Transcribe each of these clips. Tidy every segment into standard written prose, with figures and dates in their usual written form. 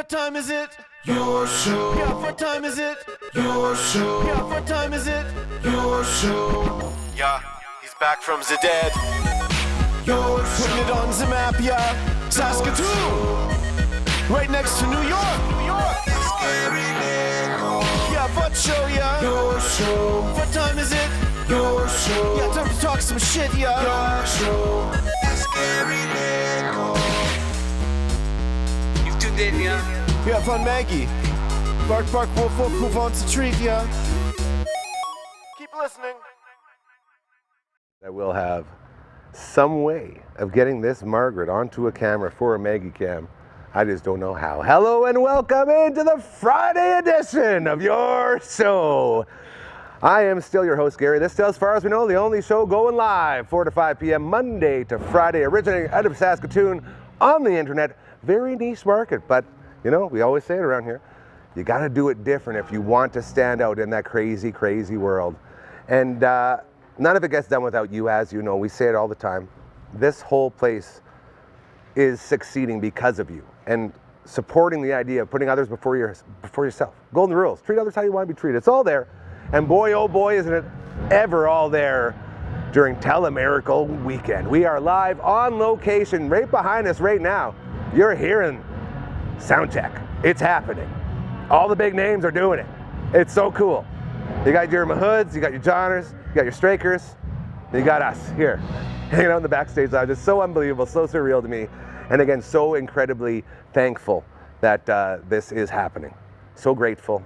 What time is it? Your show. Yeah, what time is it? Your show. Yeah, what time is it? Your show. Yeah, he's back from the dead. Your show. Putting it on the map, yeah. Saskatoon. Right next to New York. New York. Yeah, what show, yeah? Your show. What time is it? Your show. Yeah, time to talk some shit, yeah. Your show. You've tuned in, yeah? You have fun, Maggie. Bark, bark, wolf, wolf, who wants a treat, yeah? Keep listening. I will have some way of getting this Margaret onto a camera for a Maggie cam. I just don't know how. Hello and welcome into the Friday edition of your show. I am still your host, Gary. This, as far as we know, the only show going live 4 to 5 p.m. Monday to Friday, originating out of Saskatoon on the internet. Very niche market, but you know, we always say it around here. You got to do it different if you want to stand out in that crazy, crazy world. And none of it gets done without you, as you know. We say it all the time. This whole place is succeeding because of you and supporting the idea of putting others before yourself. Golden rules. Treat others how you want to be treated. It's all there. And boy, oh boy, isn't it ever all there during Tel Miracle weekend. We are live on location right behind us right now. You're hearing sound check. It's happening. All the big names are doing it. It's so cool. You got your Mahoods, you got your Johners, you got your Strakers, and you got us here, hanging out in the Backstage lounge. It's so unbelievable, so surreal to me. And again, so incredibly thankful that this is happening. So grateful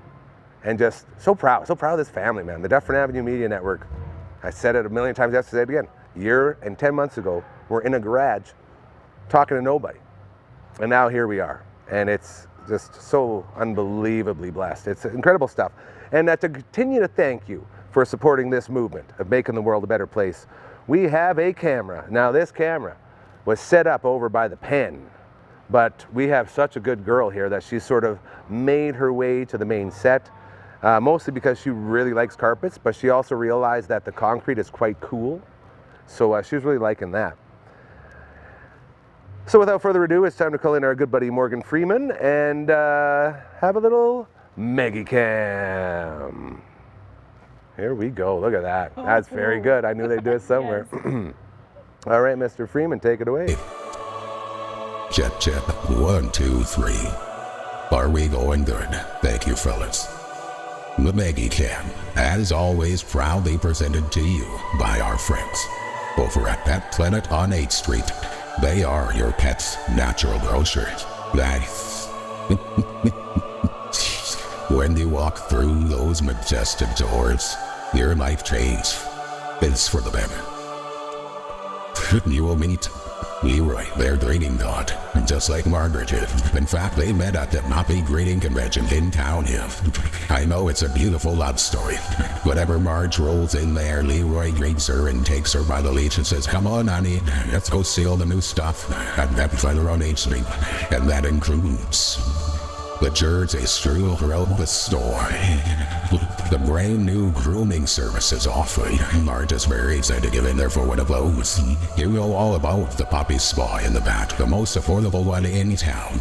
and just so proud of this family, man. The Dufferin Avenue Media Network. I said it a million times, I have to say it again. A year and 10 months ago, we're in a garage talking to nobody. And now here we are. And it's just so unbelievably blessed. It's incredible stuff. And to continue to thank you for supporting this movement of making the world a better place, we have a camera. Now this camera was set up over by the pen, but we have such a good girl here that she's sort of made her way to the main set, mostly because she really likes carpets, but she also realized that the concrete is quite cool. So she's really liking that. So without further ado, it's time to call in our good buddy Morgan Freeman and have a little Maggie cam. Here we go. Look at that. Oh, that's cool. Very good. I knew they'd do it somewhere. Yes. All right, Mr. Freeman, take it away. Check, check. 1, 2, 3. Are we going good? Thank you, fellas. The Maggie cam, as always, proudly presented to you by our friends over at Pet Planet on 8th Street. They are your pet's natural grocers. Nice. When you walk through those majestic doors, your life change is for the better. You will meet Leroy, their greeting god, just like Margaret did. In fact, they met at the Moppy Greeting Convention in town here. I know it's a beautiful love story. Whenever Marge rolls in there, Leroy greets her and takes her by the leash and says, "Come on, honey, let's go see all the new stuff at Dufferin on 8th Street." And that includes the Jersey Strudel throughout the store. The brand new grooming services offering. Marge is very excited to get in there for one of those. You know all about the puppy spa in the back, the most affordable one in town.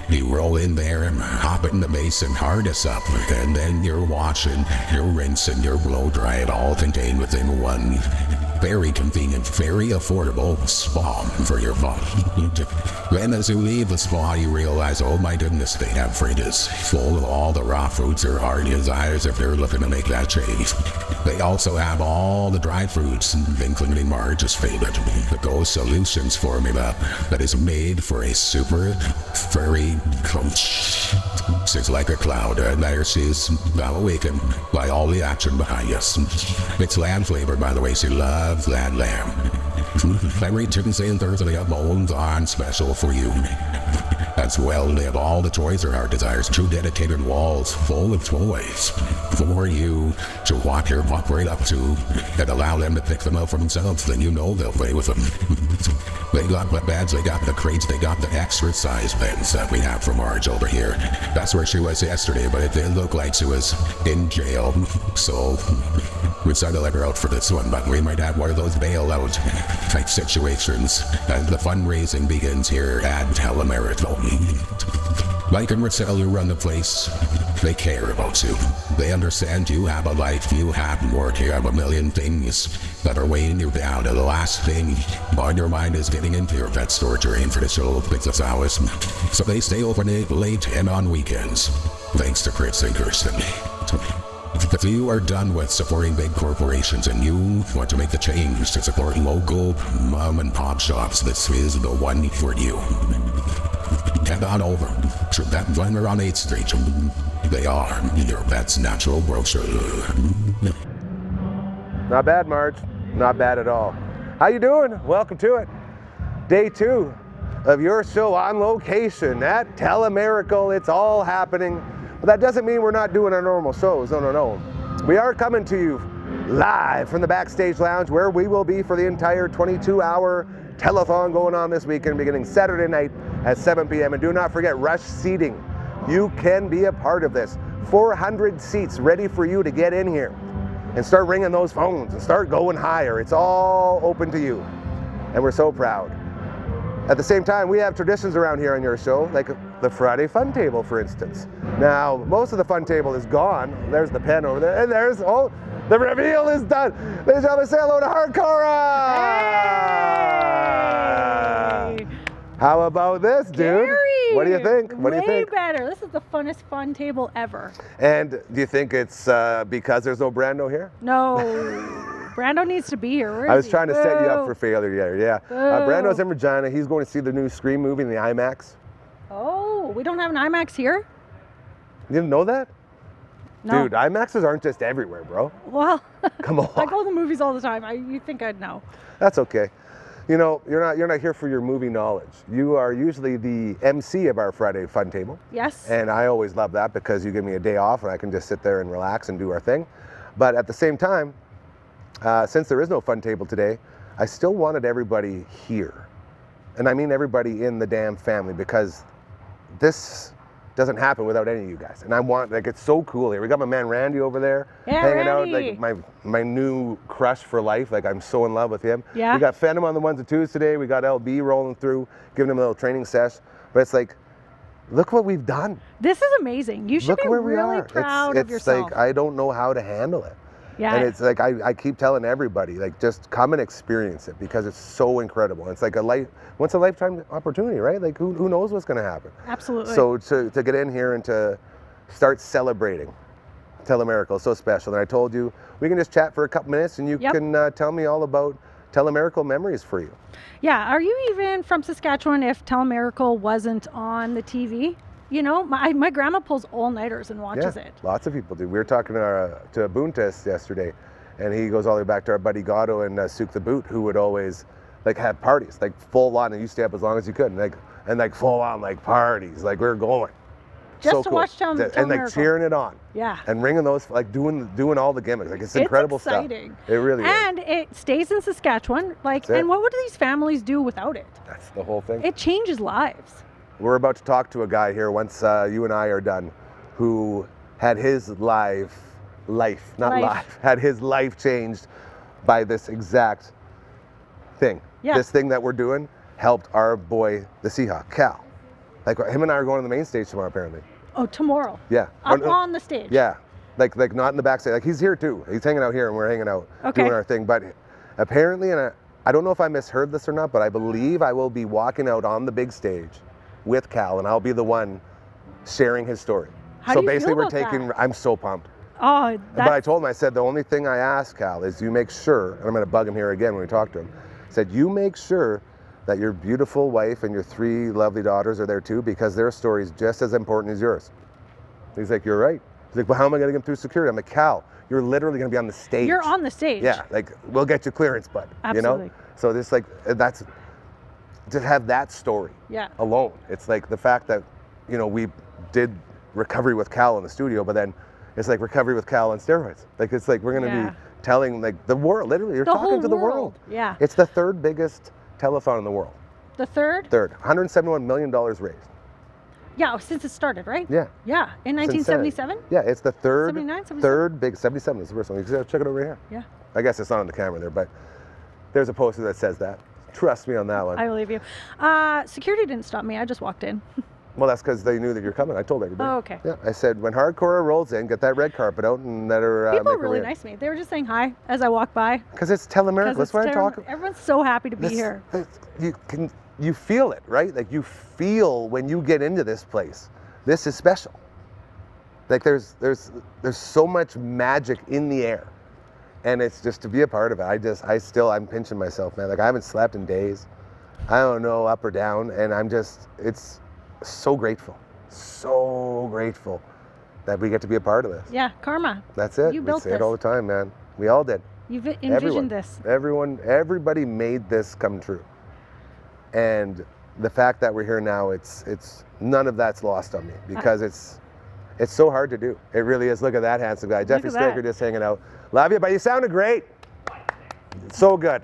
You roll in there and hop in the basin, harness up, and then you're washing, you're rinsing, you're blow drying, all contained within one very convenient, very affordable spa for your body. Then as you leave the spa, you realize, oh my goodness, they have fridges full of all the raw fruits your heart desires if they're looking to make that change. They also have all the dry fruits, including Marge's favorite, the Go Solutions formula that is made for a super furry coach. She's like a cloud, and there she is, now awakened by all the action behind us. It's lamb flavored, by the way. She loves that lamb. Every Tuesday and Thursday of bones on special for you. As well, they have all the toys her heart desires. Two dedicated walls full of toys for you to walk your butt right up to and allow them to pick them up for themselves. Then you know they'll play with them. They got the beds, they got the crates, they got the exercise beds that we have for Marge over here. That's where she was yesterday, but it did look like she was in jail. So we decided to let her out for this one, but we might have one of those bailout type situations as the fundraising begins here at Tel Miracle. Mike and Marcel run the place. They care about you. They understand you have a life you have more. You have a million things that are weighing you down. And the last thing on your mind is getting into your pet storage or in for the show business hours. So they stay overnight, late, and on weekends. Thanks to Chris and Kirsten. If you are done with supporting big corporations and you want to make the change to support local mom and pop shops, this is the one for you. Head on over to that vendor on 8th Street. They are your pet's natural grocer. Not bad, Marge. Not bad at all. How you doing? Welcome to it. Day 2 of your show on location at Tel Miracle. It's all happening. But that doesn't mean we're not doing our normal shows. No. We are coming to you live from the Backstage Lounge, where we will be for the entire 22-hour telethon going on this weekend, beginning Saturday night at 7 p.m. And do not forget rush seating. You can be a part of this. 400 seats ready for you to get in here and start ringing those phones and start going higher. It's all open to you. And we're so proud. At the same time, we have traditions around here on your show, like the Friday Fun Table, for instance. Now, most of the Fun Table is gone. There's the pen over there, and there's, oh, the reveal is done. Ladies and gentlemen, say hello to Hard-Corra! Hey! How about this, dude? Gary! What do you think? What do you Way think? better. This is the funnest fun table ever. And do you think it's because there's no Brando here? No. Brando needs to be here. Where I is was he? trying to set you up Boo. for failure here, yeah. Boo. Brando's in Regina. He's going to see the new Scream movie in the IMAX. Oh, we don't have an IMAX here? You didn't know that? No. Dude, IMAXs aren't just everywhere, bro. Well, Come on. I go to the movies all the time. You think I'd know. That's okay. You know, you're not here for your movie knowledge. You are usually the MC of our Friday Fun Table. Yes. And I always love that because you give me a day off and I can just sit there and relax and do our thing. But at the same time, since there is no Fun Table today, I still wanted everybody here. And I mean everybody in the damn family, because this doesn't happen without any of you guys. And I want, like, it's so cool here. We got my man Randy over there, Yeah, hanging Randy. out, like my new crush for life. Like, I'm so in love with him. Yeah. We got Phantom on the 1s and 2s today. We got LB rolling through, giving him a little training sesh. But it's like, look what we've done. This is amazing. You should Look be where we really are. proud it's of yourself. like, I don't know how to handle it. Yeah. And it's like, I keep telling everybody, like, just come and experience it because it's so incredible. It's like once a lifetime opportunity, right? Like, who knows what's going to happen? Absolutely. So to get in here and to start celebrating Tel Miracle is so special. And I told you, we can just chat for a couple minutes and you Yep. can tell me all about Tel Miracle memories for you. Yeah, are you even from Saskatchewan if Tel Miracle wasn't on the TV? You know, my grandma pulls all-nighters and watches it. Lots of people do. We were talking to Buntes yesterday, and he goes all the way back to our buddy Gatto and Souk the Boot, who would always like have parties, like full on, and you stay up as long as you could, and like full on like parties, like we were going. Just so to cool. watch Tel And like Miracle. cheering it on. Yeah. And ringing those, like doing all the gimmicks. Like it's incredible exciting. stuff. It really is. And it stays in Saskatchewan. Like, That's it. and what would these families do without it? That's the whole thing. It changes lives. We're about to talk to a guy here once you and I are done, who had his life had his life changed by this exact thing. Yeah. This thing that we're doing helped our boy, the Seahawk, Cal. Like him and I are going to the main stage tomorrow, apparently. Oh, tomorrow. Yeah. Up on the stage. Yeah. Like not in the backstage. Like he's here too. He's hanging out here and we're hanging out Okay. doing our thing. But apparently, and I don't know if I misheard this or not, but I believe I will be walking out on the big stage with Cal, and I'll be the one sharing his story. How So do you basically, feel we're about taking. that? I'm so pumped. Oh, But I that's, told him, I said, the only thing I ask Cal is you make sure, and I'm going to bug him here again when we talk to him. I said, you make sure that your beautiful wife and your 3 lovely daughters are there too, because their story is just as important as yours. He's like, you're right. He's like, well, how am I going to get through security? I'm like, Cal, you're literally going to be on the stage. you're on the stage. Yeah, like we'll get you clearance, bud. Absolutely. You know? So this like that's to have that story Yeah. alone. It's like the fact that, you know, we did recovery with Cal in the studio, but then it's like recovery with Cal on steroids. Like it's like we're gonna Yeah. be telling like the world, literally, you're The talking whole to the world. Yeah. It's the 3rd biggest telethon in the world. The third? 3rd, $171 million raised. Yeah, since it started, right? Yeah. Yeah. In It's insanity. 1977? Yeah, it's the 3rd, 79, 77? 3rd big, 77 is the first one. You can check it over here. Yeah. I guess it's not on the camera there, but there's a poster that says that. Trust me on that one. I believe you. Security didn't stop me. I just walked in. Well, that's because they knew that you're coming. I told everybody. Oh, okay. Yeah, I said, when Hard-Corra rolls in, get that red carpet out and let her People make are really her way. nice to me. They were just saying hi as I walked by. Because it's Tel Miracle. That's what I'm talking. Everyone's so happy to be here. You feel it, right? Like you feel when you get into this place. This is special. Like there's so much magic in the air, and it's just to be a part of it. I'm pinching myself, man. Like I haven't slept in days. I don't know up or down, and it's so grateful that we get to be a part of this. Yeah, karma. That's it. You We built say this. it all the time, man. We all did. You've envisioned this. Everybody made this come true. And the fact that we're here now, it's none of that's lost on me because it's so hard to do. It really is. Look at that handsome guy. Jeffrey Straker just hanging out. Love you, but you sounded great. So good.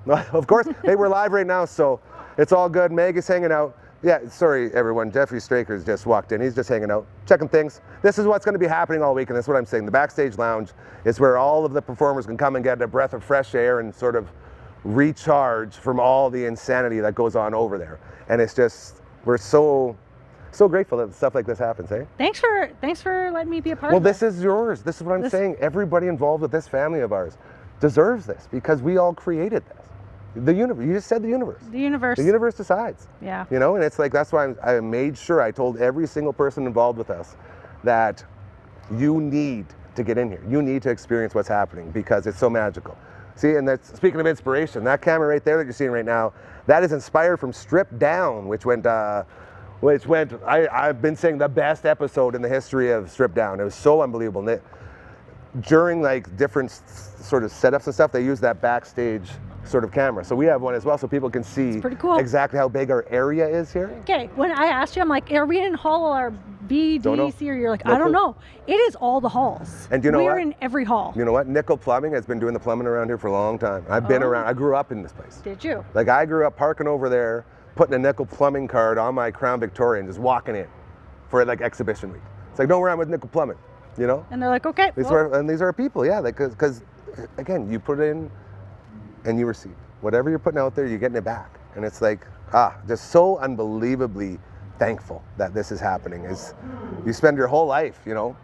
Of course, hey, we're live right now, so it's all good. Maggie's hanging out. Yeah, sorry everyone, Jeffrey Straker's just walked in. He's just hanging out, checking things. This is what's going to be happening all week, and that's what I'm saying. The Backstage Lounge is where all of the performers can come and get a breath of fresh air and sort of recharge from all the insanity that goes on over there. And it's just, we're so grateful that stuff like this happens, eh? Thanks for letting me be a part Well, of this. this is yours. This is what I'm saying. Everybody involved with this family of ours deserves this because we all created this. The universe. You just said the universe. The universe. The universe decides. Yeah. You know, and it's like that's why I made sure I told every single person involved with us that you need to get in here. You need to experience what's happening because it's so magical. See, and that's speaking of inspiration. That camera right there that you're seeing right now, that is inspired from Stripped Down, which went. I've been saying the best episode in the history of Stripped Down. It was so unbelievable. And during like different sort of setups and stuff, they use that Backstage sort of camera. So we have one as well so people can see pretty cool. exactly how big our area is here. Okay, when I asked you, I'm like, are we in hall or B, D, C, or you're like, I don't know. It is all the halls. And do you know We're what? in every hall. You know what? Nickel Plumbing has been doing the plumbing around here for a long time. I've been around. I grew up in this place. Did you? Like I grew up parking over there, putting a Nickel Plumbing card on my Crown Victoria and just walking in for like exhibition week. It's like, don't worry, I'm with Nickel Plumbing, you know? And they're like, okay. These are people, yeah, like, because again, you put it in and you receive. Whatever you're putting out there, you're getting it back. And it's like, just so unbelievably thankful that this is happening. You spend your whole life, you know,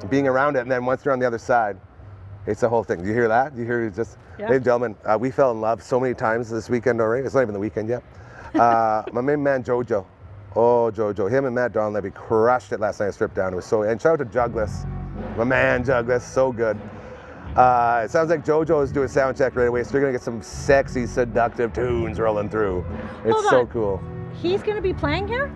being around it, and then once you're on the other side, it's a whole thing. Do you hear that? You hear just, Ladies and gentlemen, we fell in love so many times this weekend already. It's not even the weekend yet. My main man, Jojo. Oh, Jojo. Him and Matt Don Levy crushed it last night at Stripped Down. It was so, and shout out to Juggless. My man, Juggless, so good. It sounds like JoJo is doing sound check right away, so you're gonna get some sexy, seductive tunes rolling through. It's so cool. He's gonna be playing here?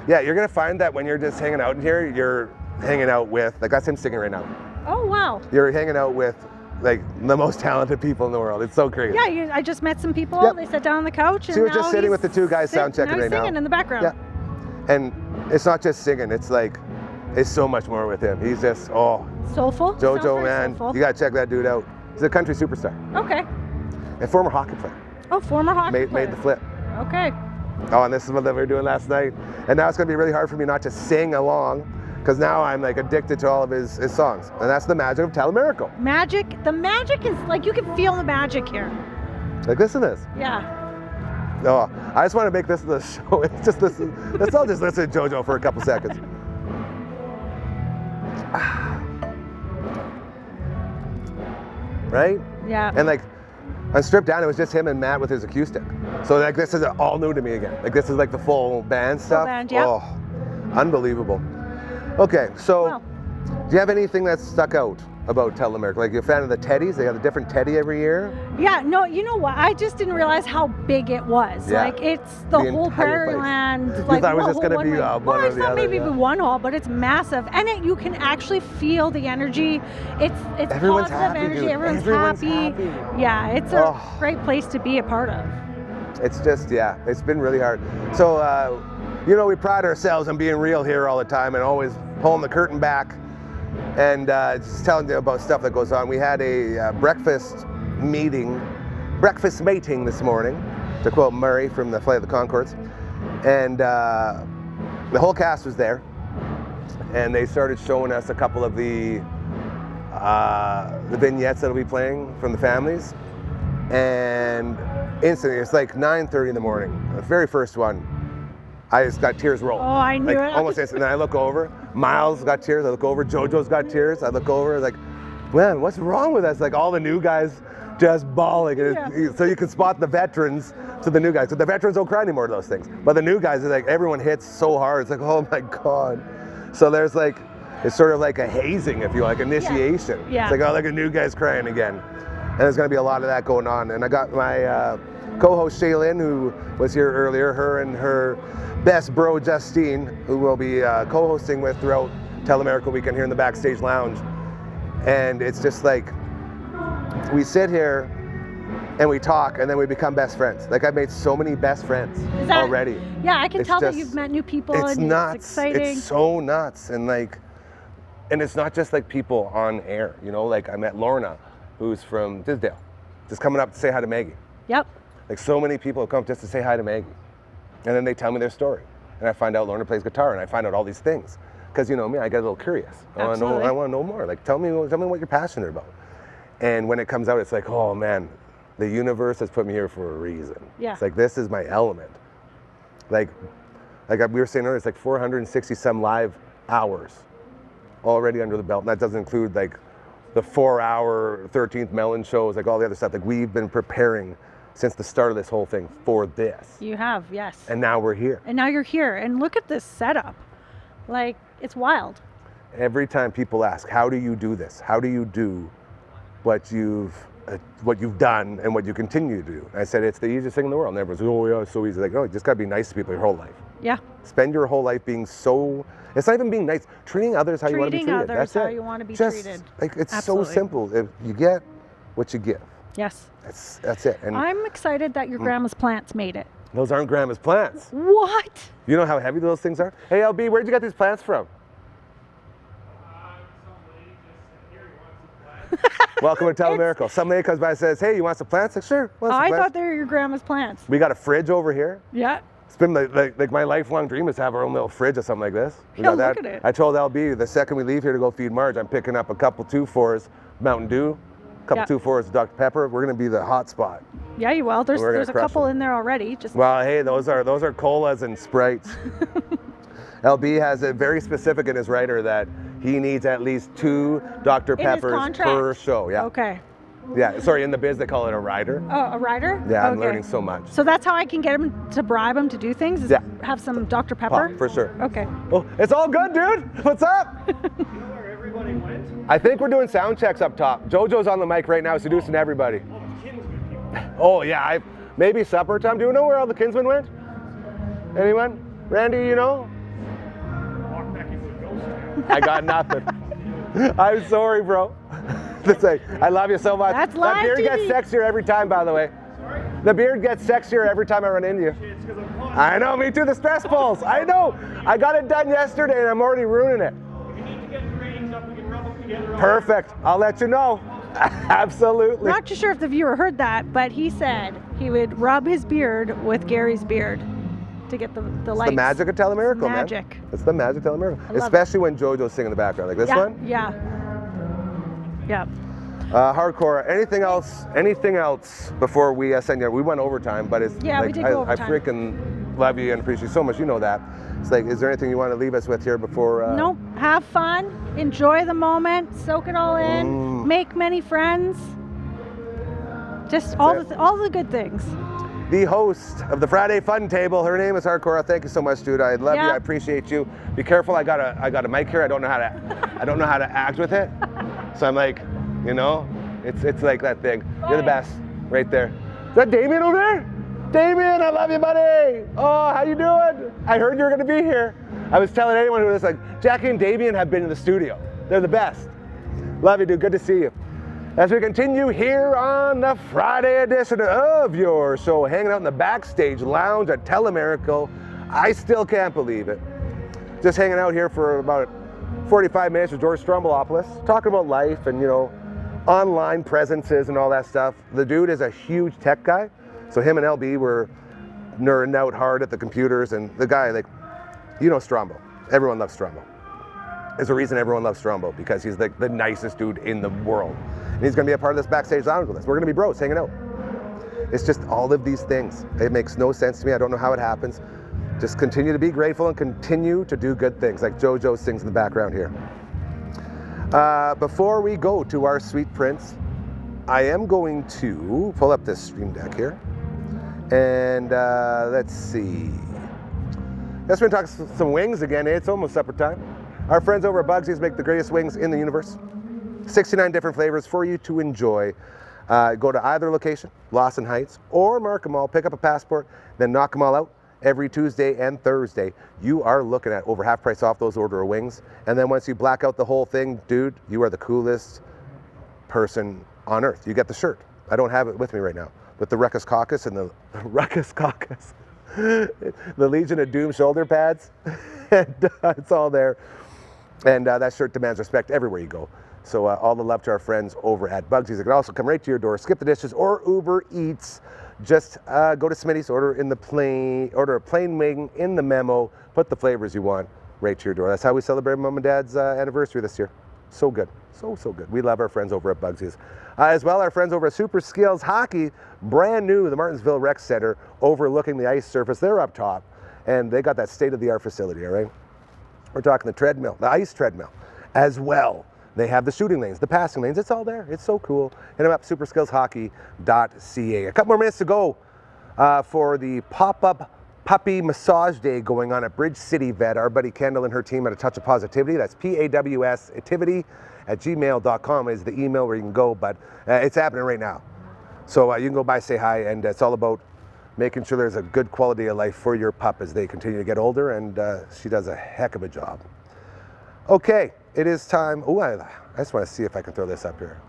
Yeah, you're gonna find that when you're just hanging out in here, you're hanging out with, like that's him singing right now. Oh, wow. You're hanging out with like the most talented people in the world. It's so crazy. Yeah, I just met some people. Yep. They sat down on the couch. And so you're just sitting with the two guys sound checking right now. He's singing in the background. Yeah. And it's not just singing, it's like, it's so much more with him. He's just, soulful. JoJo, man, soulful. you gotta check that dude out. He's a country superstar. Okay. And former hockey player. Oh, former hockey player. Made the flip. Okay. Oh, and this is what we were doing last night. And now it's gonna be really hard for me not to sing along because now I'm like addicted to all of his songs. And that's the magic of Tel Miracle. Magic, the magic is like, you can feel the magic here. Like listen to this. Yeah. Oh, I just want to make this the show. It's just listen. Let's all just listen to JoJo for a couple seconds. Right? Yeah. And like on Stripped Down, it was just him and Matt with his acoustic. So like this is all new to me again. Like this is like the full band stuff. Full band, yeah. Oh, unbelievable. Okay, so do you have anything that stuck out about Tel Miracle? Like you're a fan of the teddies? They have a different teddy every year? Yeah, no, you know what? I just didn't realize how big it was. Yeah. It's the whole entire prairie place. land. You Like, thought it was just whole gonna be way. one Well, or I the thought other, maybe yeah. one hall, but it's massive. And you can actually feel the energy. It's Everyone's positive happy, energy. dude. Everyone's happy. Yeah, it's a Oh. great place to be a part of. It's just, yeah, it's been really hard. So, you know, we pride ourselves on being real here all the time and always pulling the curtain back and just telling you about stuff that goes on. We had a breakfast mating this morning, to quote Murray from the Flight of the Conchords. And the whole cast was there. And they started showing us a couple of the vignettes that'll be playing from the families. And instantly, it's like 9:30 in the morning, the very first one. I just got tears rolling. Oh, I knew like, it. Almost instant. And then I look over, Miles got tears. I look over, JoJo's got tears. I look over, like, man, what's wrong with us? Like all the new guys just bawling. And so you can spot the veterans to the new guys. So the veterans don't cry anymore to those things. But the new guys, like everyone hits so hard. It's like, oh my God. So there's like, it's sort of like a hazing, if you like, initiation. Yeah. It's like, oh, like a new guy's crying again. And there's gonna be a lot of that going on. And I got my co-host Shaylin, who was here earlier, her and her best bro Justine, who will be co-hosting with throughout Tel Miracle weekend here in the Backstage Lounge. And it's just like, we sit here and we talk and then we become best friends. Like I've made so many best friends already. Yeah, I can It's tell that just- you've met new people It's and nuts. it's exciting. It's so nuts. And like, and it's not just like people on air, you know, like I met Lorna, who's from Tisdale, just coming up to say hi to Maggie. Yep. Like so many people have come up just to say hi to Maggie. And then they tell me their story. And I find out Lorna plays guitar and I find out all these things. Because you know me, I get a little curious. I want to know more. Like tell me what you're passionate about. And when it comes out, it's like, oh man, the universe has put me here for a reason. Yeah. It's like, this is my element. Like we were saying earlier, it's like 460 some live hours already under the belt. And that doesn't include like the 4-hour 13th Melon shows, like all the other stuff. Like we've been preparing since the start of this whole thing for this. You have, yes. And now we're here. And now you're here. And look at this setup. Like, it's wild. Every time people ask, how do you do this? How do you do what you've done and what you continue to do? And I said, it's the easiest thing in the world. And everyone's like, oh yeah, it's so easy. Like, no, you just gotta be nice to people your whole life. Yeah. Spend your whole life being so, it's not even being nice, treating others how you want to be treated. Treating others That's how it. you want to be Just, treated. like, it's Absolutely. so simple. If you get what you give. Yes. That's it. And I'm excited that your grandma's plants made it. those aren't grandma's plants. What? You know how heavy those things are? Hey LB, where'd you get these plants from? Welcome to Tel Miracle. Some lady comes by and says, hey, you want some plants? Like, sure. Want some I plants? thought they were your grandma's plants. We got a fridge over here. Yeah. It's been like my lifelong dream is to have our own little fridge or something like this. We Yeah, got that. look at it. I told LB the second we leave here to go feed Marge, I'm picking up a couple 2-4s Mountain Dew, a couple Yeah. 2-4s Dr. Pepper. We're gonna be the hot spot. Yeah, you will. There's We're gonna there's a crush couple them. in there already. Just Well, hey, those are colas and Sprites. LB has it very specific in his writer that he needs at least 2 Dr. in his Peppers contract. per show. Yeah. Okay. Yeah. Sorry, in the biz they call it a rider. Oh, a rider? Yeah, I'm Okay. learning so much. So that's how I can get him to bribe him to do things? Is Yeah. have some Dr. Pepper? Pop, for sure. Okay. Oh, it's all good, dude. What's up? Where everybody went? I think we're doing sound checks up top. JoJo's on the mic right now, seducing everybody. Oh, the Kinsman people. Oh yeah, maybe supper time. Do you know where all the Kinsmen went? Anyone? Randy, you know? Walk back into the ghost town. I got nothing. I'm sorry, bro. It's like, I love you so much. That's that live beard TV. gets sexier every time, by the way. Sorry? The beard gets sexier every time I run into you. It's because I'm hot. I know, me too, the stress balls. I know. I got it done yesterday and I'm already ruining it. If you need to get the ratings up, we can rub them together. Perfect. I'll let you know. Absolutely. Not too sure if the viewer heard that, but he said he would rub his beard with Gary's beard to get the lights. The magic of Tel Miracle, man. Magic. It's the magic of Tel Miracle. I love Especially when JoJo's singing in the background, like this Yeah, one. yeah. Yeah. Hard-Corra. Anything else before we send you? We went overtime, but it's Yeah, we like did go I overtime. freaking love you and appreciate you so much. You know that. It's like, is there anything you want to leave us with here before? Nope. Have fun. Enjoy the moment. Soak it all in. Mm. Make many friends. Just That's all the good things. The host of the Friday Fun Table. Her name is Hard-Corra. Thank you so much, dude. I love you. Yeah. I appreciate you. Be careful. I got a mic here. I don't know how to act with it. So I'm like, you know, it's like that thing. You're the best, right there. Is that Damien over there? Damien, I love you, buddy. Oh, how you doing? I heard you were gonna be here. I was telling anyone who was like, Jackie and Damien have been in the studio. They're the best. Love you, dude. Good to see you. As we continue here on the Friday edition of your show, hanging out in the Backstage Lounge at Tel Miracle. I still can't believe it. Just hanging out here for about 45 minutes with George Strombolopoulos, talking about life and, you know, online presences and all that stuff. The dude is a huge tech guy. So him and LB were nerding out hard at the computers, and the guy, like, you know Strombo. Everyone loves Strombo. There's a reason everyone loves Strombo, because he's like the nicest dude in the world. And he's gonna be a part of this Backstage Lounge with us. We're gonna be bros hanging out. It's just all of these things. It makes no sense to me. I don't know how it happens. just continue to be grateful and continue to do good things, like JoJo sings in the background here. Before we go to our sweet prince, I am going to pull up this stream deck here. And let's see. Guess we're going to talk some wings again. It's almost supper time. Our friends over at Bugsy's make the greatest wings in the universe. 69 different flavors for you to enjoy. Go to either location, Lawson Heights or Markham Mall, pick up a passport, then knock them all out. Every Tuesday and Thursday, you are looking at over half price off those order of wings. And then once you black out the whole thing, dude, you are the coolest person on earth. You get the shirt. I don't have it with me right now, but the Ruckus Caucus and the Ruckus Caucus, the Legion of Doom shoulder pads, and, it's all there. And that shirt demands respect everywhere you go. So all the love to our friends over at Bugsy's. It can also come right to your door, skip the dishes, or Uber Eats. Just go to Smitty's, order a plain wing in the memo, put the flavors you want right to your door. That's how we celebrate Mom and Dad's anniversary this year. So good, so good. We love our friends over at Bugsy's. As well, our friends over at Super Skills Hockey, brand new, the Martinsville Rec Center, overlooking the ice surface. They're up top, and they got that state-of-the-art facility, all right? We're talking the treadmill, the ice treadmill, as well. They have the shooting lanes, the passing lanes. It's all there. It's so cool. Hit them up, superskillshockey.ca. A couple more minutes to go for the pop-up puppy massage day going on at Bridge City Vet. Our buddy Kendall and her team at A Touch of Positivity. That's PAWS activity at gmail.com is the email where you can go, but it's happening right now. So you can go by, say hi, and it's all about making sure there's a good quality of life for your pup as they continue to get older, and she does a heck of a job. Okay, it is time. Oh, I just want to see if I can throw this up here.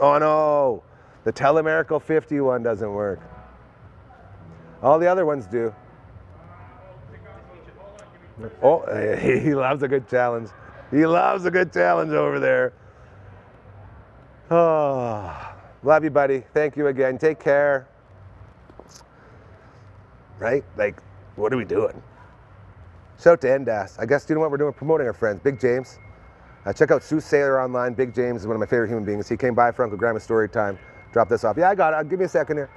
Oh no, the Tel Miracle 51 doesn't work. All the other ones do. Oh, he loves a good challenge. He loves a good challenge over there. Oh, love you, buddy. Thank you again. Take care. Right? Like, what are we doing? Shout out to Endas. I guess, you know what we're doing? Promoting our friends. Big James. Check out Sue Sailor online. Big James is one of my favorite human beings. He came by for Uncle Grandma's story time. Drop this off. Yeah, I got it. Give me a second here.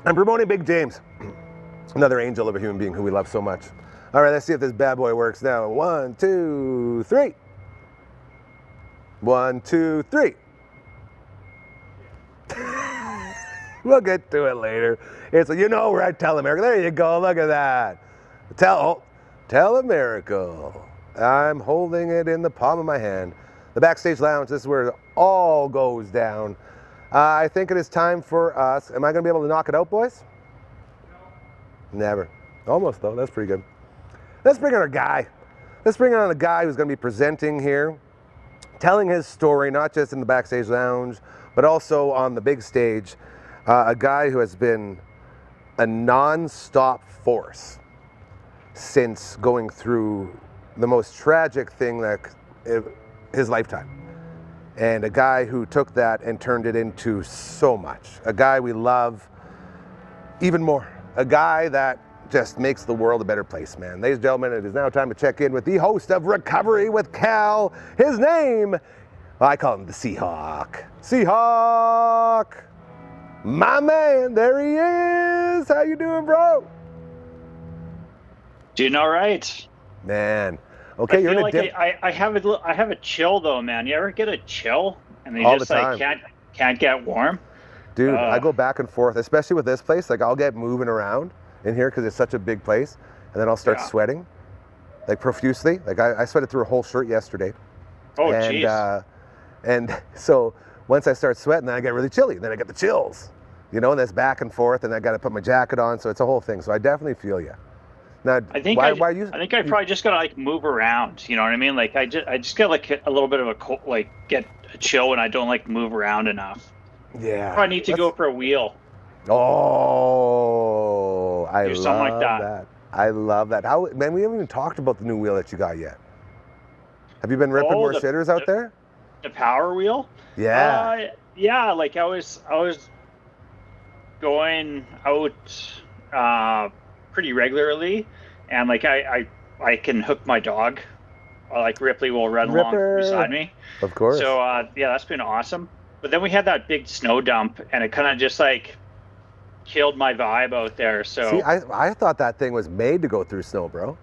I'm promoting Big James. Another angel of a human being who we love so much. All right, let's see if this bad boy works now. 1, 2, 3. 1, 2, 3. We'll get to it later. It's, you know, we're at Tel Miracle. There you go. Look at that. Tel Miracle. I'm holding it in the palm of my hand. The Backstage Lounge, this is where it all goes down. I think it is time for us. Am I going to be able to knock it out, boys? No. Never. Almost, though. That's pretty good. Let's bring on our guy. Let's bring on a guy who's going to be presenting here, telling his story, not just in the Backstage Lounge, but also on the big stage. A guy who has been a non-stop force since going through the most tragic thing that his lifetime. And a guy who took that and turned it into so much. A guy we love even more. A guy that just makes the world a better place, man. Ladies and gentlemen, it is now time to check in with the host of Recovery with Cal. His name, I call him the Seahawk. Seahawk! My man, there he is. How you doing, bro? Doing all right. Man. Okay, you're in like I have a chill though, man. You ever get a chill and they all just the time. like can't get warm? Dude, I go back and forth, especially with this place. Like I'll get moving around in here because it's such a big place, and then I'll start sweating, like profusely. Like I sweated through a whole shirt yesterday. Oh, jeez. And so once I start sweating, then I get really chilly. Then I get the chills, you know, and that's back and forth, and I got to put my jacket on. So it's a whole thing. So I definitely feel you. Now, I think I probably just gotta like move around. You know what I mean? Like I just get like a little bit of a cold, like get a chill when I don't like move around enough. Yeah. Probably need to go for a wheel. Oh, I Do love something like that. I love that. How, man, we haven't even talked about the new wheel that you got yet. Have you been ripping more shitters out there? The power wheel? Yeah. Yeah, like I was going out pretty regularly, and like I can hook my dog. Like Ripley will run along beside me. Of course. So yeah, that's been awesome. But then we had that big snow dump, and it kind of just like killed my vibe out there. So See, I thought that thing was made to go through snow, bro.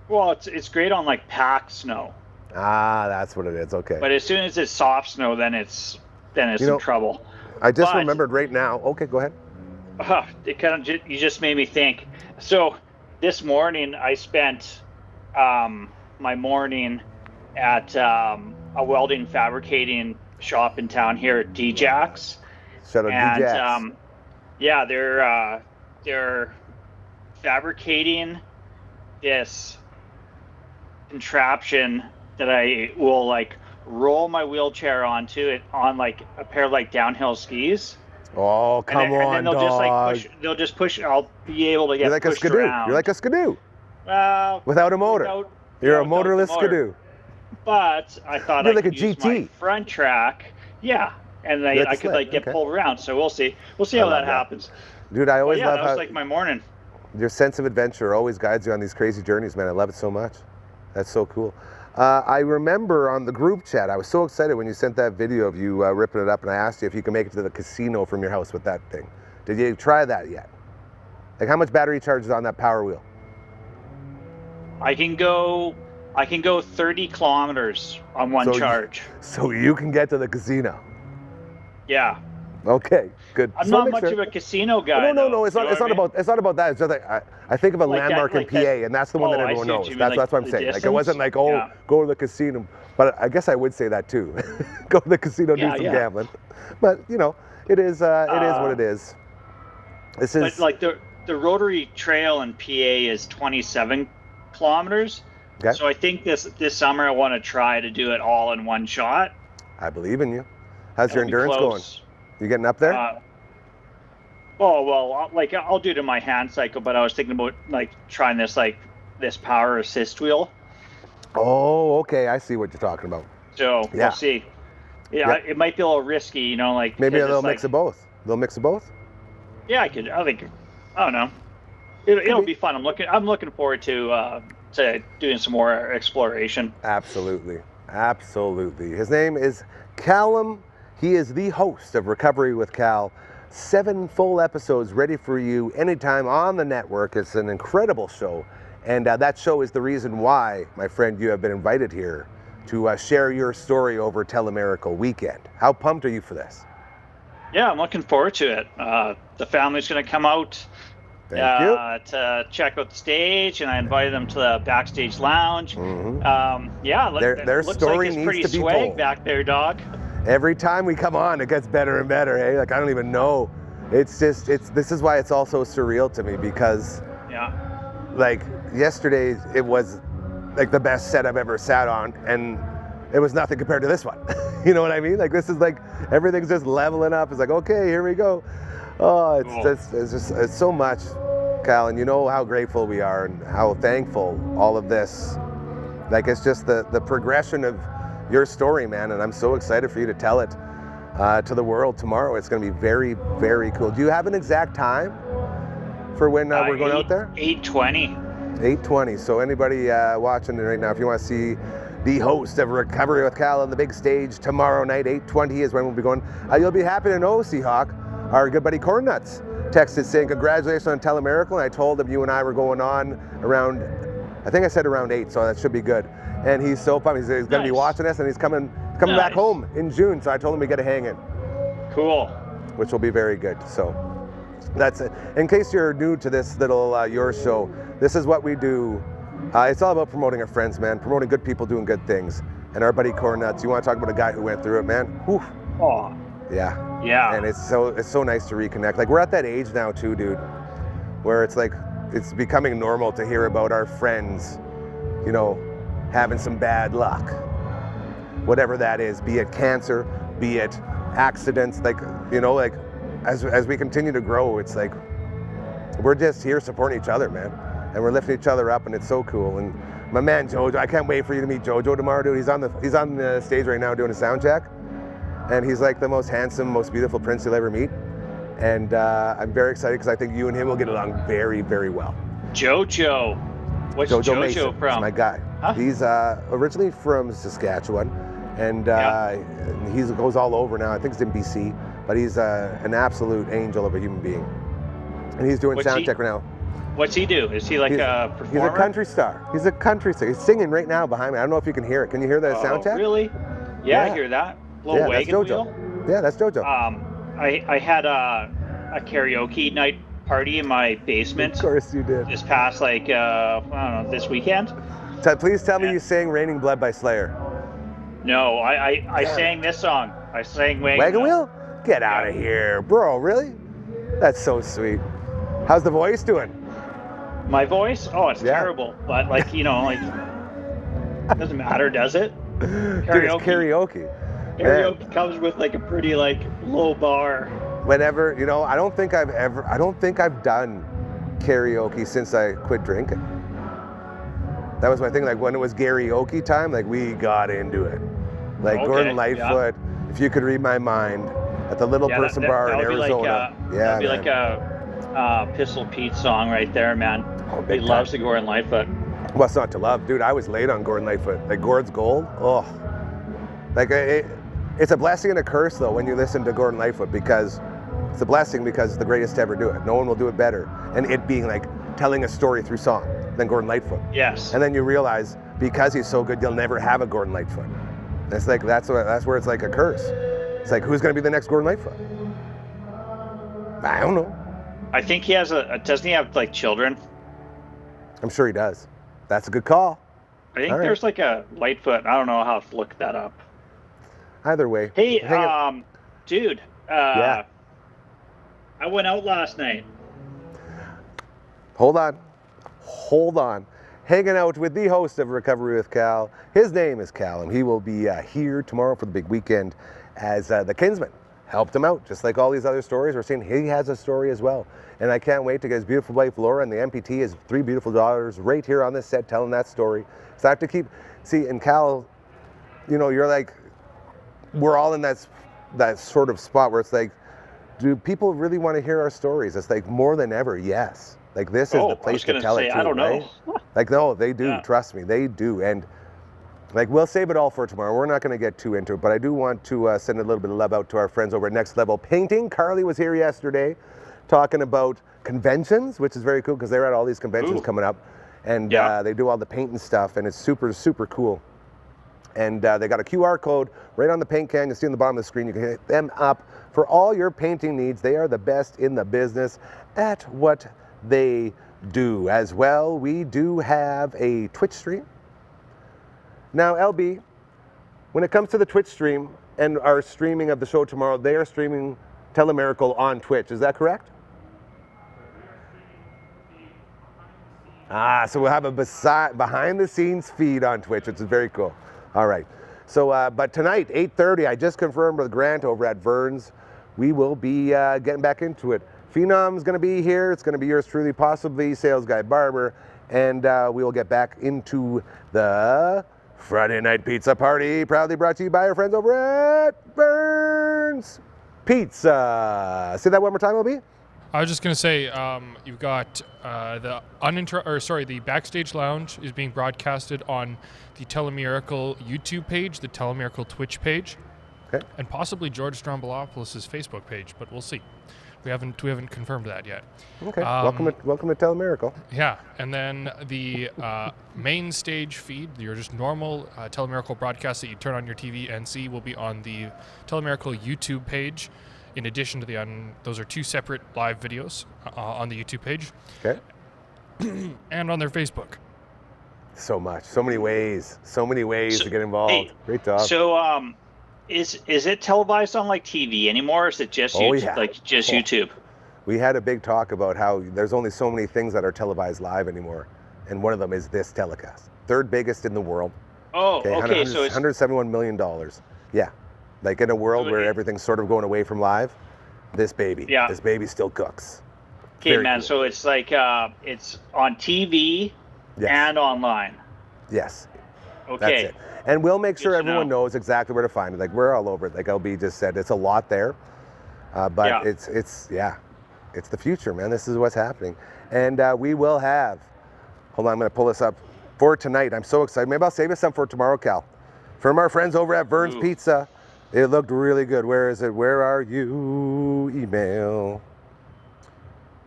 well, it's great on like packed snow, Ah, that's what it is. Okay. but as soon as it's soft snow, then it's You some know, trouble. I just but- remembered right now. Okay, go ahead. It kind of you just made me think. So this morning I spent my morning at a welding fabricating shop in town here at DJAX. Shout out And DJs. yeah, they're fabricating this contraption that I will like roll my wheelchair onto it on like a pair of like downhill skis. Oh, come and on, then they'll dog. just like push. They'll just push. I'll be able to get You're like a pushed skidoo. around. You're like a skidoo Well, without a motor. You're a without the motorless motor. skidoo. But I thought You're I like could a use GT. my front track. Yeah, and You're like I a could sled, like get okay. pulled around. So we'll see. We'll see I how love that that. happens. Dude, I But always yeah, love that was how like my morning. your sense of adventure always guides you on these crazy journeys, man. I love it so much. That's so cool. I remember on the group chat, I was so excited when you sent that video of you ripping it up, and I asked you if you could make it to the casino from your house with that thing. Did you try that yet? Like, how much battery charge is on that power wheel? I can go 30 kilometers on one So charge. So you can get to the casino. Yeah, Okay, good. I'm So not make much sure- of a casino guy. No, though, it's you not. know It's what not I mean? about. It's not about that. It's just like I think of a Like that- landmark like in PA, that- and that's the one Oh, that I everyone see what knows. you mean, That's like what I'm the saying. Like it distance? wasn't like, oh, Yeah. go to the casino. But I guess I would say that too. Go to the casino, Yeah, do some yeah. gambling. But you know, it is what it is. This is But like the rotary trail in PA is 27 kilometers. okay. So I think this summer I want to try to do it all in one shot. I believe in you. How's your It'll be endurance going? close. You getting up there? Oh well, like I'll do it in my hand cycle, but I was thinking about like trying this power assist wheel. Oh, okay. I see what you're talking about. So Yeah. we'll see. Yeah, Yeah. it might be a little risky, you know, like Maybe a because little it's mix like, of both. A little mix of both. Yeah, I think I don't know. It'll be fun. I'm looking forward to doing some more exploration. Absolutely. Absolutely. His name is Callum. He is the host of Recovery with Cal. 7 full episodes ready for you anytime on the network. It's an incredible show. And that show is the reason why, my friend, you have been invited here to share your story over Tel Miracle weekend. How pumped are you for this? Yeah, I'm looking forward to it. The family's going to come out Thank you. to check out the stage, and I invited them to the Backstage Lounge. Mhm. Yeah, Their it looks story like it's needs pretty to be swag told. back there, dog. Every time we come on, it gets better and better, hey? Like, I don't even know. This is why it's all so surreal to me, because Yeah. like yesterday it was like the best set I've ever sat on, and it was nothing compared to this one. You know what I mean? Like, this is like everything's just leveling up. It's like, okay, here we go. Oh, it's so much, Cal, and you know how grateful we are and how thankful all of this. Like, it's just the progression of your story, man, and I'm so excited for you to tell it to the world tomorrow. It's going to be very, very cool. Do you have an exact time for when we're going out there? 8:20. 8:20. So anybody watching it right now, if you want to see the host of Recovery with Cal on the big stage tomorrow night, 8:20 is when we'll be going. You'll be happy to know, Seahawk, our good buddy Corn Nuts texted saying congratulations on Tel Miracle. And I told him you and I were going on around, I think I said around 8, so that should be good. And he's so pumped. He's going to be Nice. watching us, and he's coming back Nice. home in June. So I told him we get a hang in, Cool. which will be very good. So that's it. In case you're new to this little your show, this is what we do. It's all about promoting our friends, man. Promoting good people doing good things. And our buddy Corn Nuts, you want to talk about a guy who went through it, man? Whew. Oh, Yeah. yeah. And it's so nice to reconnect. Like, we're at that age now too, dude, where it's like it's becoming normal to hear about our friends, you know, having some bad luck. Whatever that is, be it cancer, be it accidents, like, you know, like as we continue to grow, it's like we're just here supporting each other, man. And we're lifting each other up, and it's so cool. And my man Jojo, I can't wait for you to meet Jojo tomorrow, dude. He's on the stage right now doing a sound check. And he's like the most handsome, most beautiful prince you'll ever meet. And I'm very excited because I think you and him will get along very, very well. Jojo. What's Jojo Jojo Mason, from? is my guy. Huh? He's originally from Saskatchewan, and Yeah. he goes all over now. I think he's in BC, but he's an absolute angel of a human being. and he's doing What's sound he- check right now. What's he do? Is he like a He's performer? a country star. He's a country star. He's singing right now behind me. I don't know if you can hear it. Can you hear the sound check? Really? Yeah, Yeah. I hear that. Little Yeah, that's wagon JoJo. wheel. Yeah, that's JoJo. I had a karaoke night party in my basement Of course you did. this past I don't know, this weekend. Please tell me you sang "Raining Blood" by Slayer. No, I sang this song. I sang Wagon Wheel? Get out of here, bro. Really? That's so sweet. How's the voice doing? My voice? Oh, it's Yeah. terrible. But it doesn't matter, does it? Dude, it's karaoke. Man. Karaoke comes with a pretty low bar. Whenever, I don't think I've done karaoke since I quit drinking. That was my thing. When it was karaoke time, we got into it. Okay, Gordon Lightfoot, If You Could Read My Mind, at the Little Person Bar in Arizona. That'd be like a Pistol Pete song right there, man. Oh, He big loves time. the Gordon Lightfoot. What's not to love? Dude, I was late on Gordon Lightfoot. Gord's Gold. Oh. It's a blessing and a curse, though, when you listen to Gordon Lightfoot, because it's a blessing because it's the greatest to ever do it. No one will do it better. And it being telling a story through song than Gordon Lightfoot. Yes. And then you realize, because he's so good, you'll never have a Gordon Lightfoot. It's that's where it's a curse. It's who's going to be the next Gordon Lightfoot? I don't know. I think he has doesn't he have children? I'm sure he does. That's a good call. I think All right. there's a Lightfoot. I don't know how to look that up. Either way. Hey, Hang it- dude. Yeah. I went out last night. Hold on. Hanging out with the host of Recovery with Cal. His name is Cal, and he will be here tomorrow for the big weekend as the Kinsman helped him out. Just like all these other stories, we're seeing he has a story as well. And I can't wait to get his beautiful wife, Laura, and the MPT, his 3 beautiful daughters, right here on this set telling that story. So I have to and Cal, you're we're all in that sort of spot where it's do people really want to hear our stories? It's more than ever, yes. This is the place to tell it to, I don't know. right? No, they do. Yeah. Trust me, they do. And we'll save it all for tomorrow. We're not going to get too into it, but I do want to send a little bit of love out to our friends over at Next Level Painting. Carly was here yesterday talking about conventions, which is very cool because they're at all these conventions coming up, and they do all the paint and stuff, and it's super, super cool. And they got a QR code right on the paint can. You see on the bottom of the screen. You can hit them up for all your painting needs. They are the best in the business at what they do. As well, we do have a Twitch stream. Now, LB, when it comes to the Twitch stream and our streaming of the show tomorrow, they are streaming Tel Miracle on Twitch. Is that correct? So we'll have a behind-the-scenes feed on Twitch, which is very cool. All right. So, but tonight, 8:30, I just confirmed with Grant over at Vern's, we will be getting back into it. Phenom's going to be here. It's going to be yours truly, possibly Sales Guy Barber, and we will get back into the Friday Night Pizza Party, proudly brought to you by our friends over at Vern's Pizza. Say that one more time, LB. I was just going to say, you've got the Backstage Lounge is being broadcasted on the Tel Miracle YouTube page, the Tel Miracle Twitch page, Okay. and possibly George Strombolopoulos' Facebook page, but we'll see. We haven't confirmed that yet. Okay. Welcome to Tel Miracle. Yeah, and then the main stage feed, your just normal Tel Miracle broadcast that you turn on your TV and see, will be on the Tel Miracle YouTube page. In addition to those are 2 separate live videos on the YouTube page. Okay. And on their Facebook. So many ways to get involved. Hey, Great job. So, is it televised on TV anymore, or is it just YouTube? We had a big talk about how there's only so many things that are televised live anymore, and one of them is this telecast. 3rd biggest in the world. Oh, okay. So it's $171 million. Yeah. In a world where everything's sort of going away from live, this baby still cooks. okay, Very man. cool. So it's it's on TV Yes. and online. Yes. Okay. That's it. And we'll make sure Good to everyone know. knows exactly where to find it. We're all over it. LB just said, it's a lot there, but Yeah. it's the future, man. This is what's happening, and we will have. Hold on, I'm going to pull this up for tonight. I'm so excited. Maybe I'll save us some for tomorrow, Cal. From our friends over at Vern's Pizza. It looked really good. Where is it? Where are you? Email.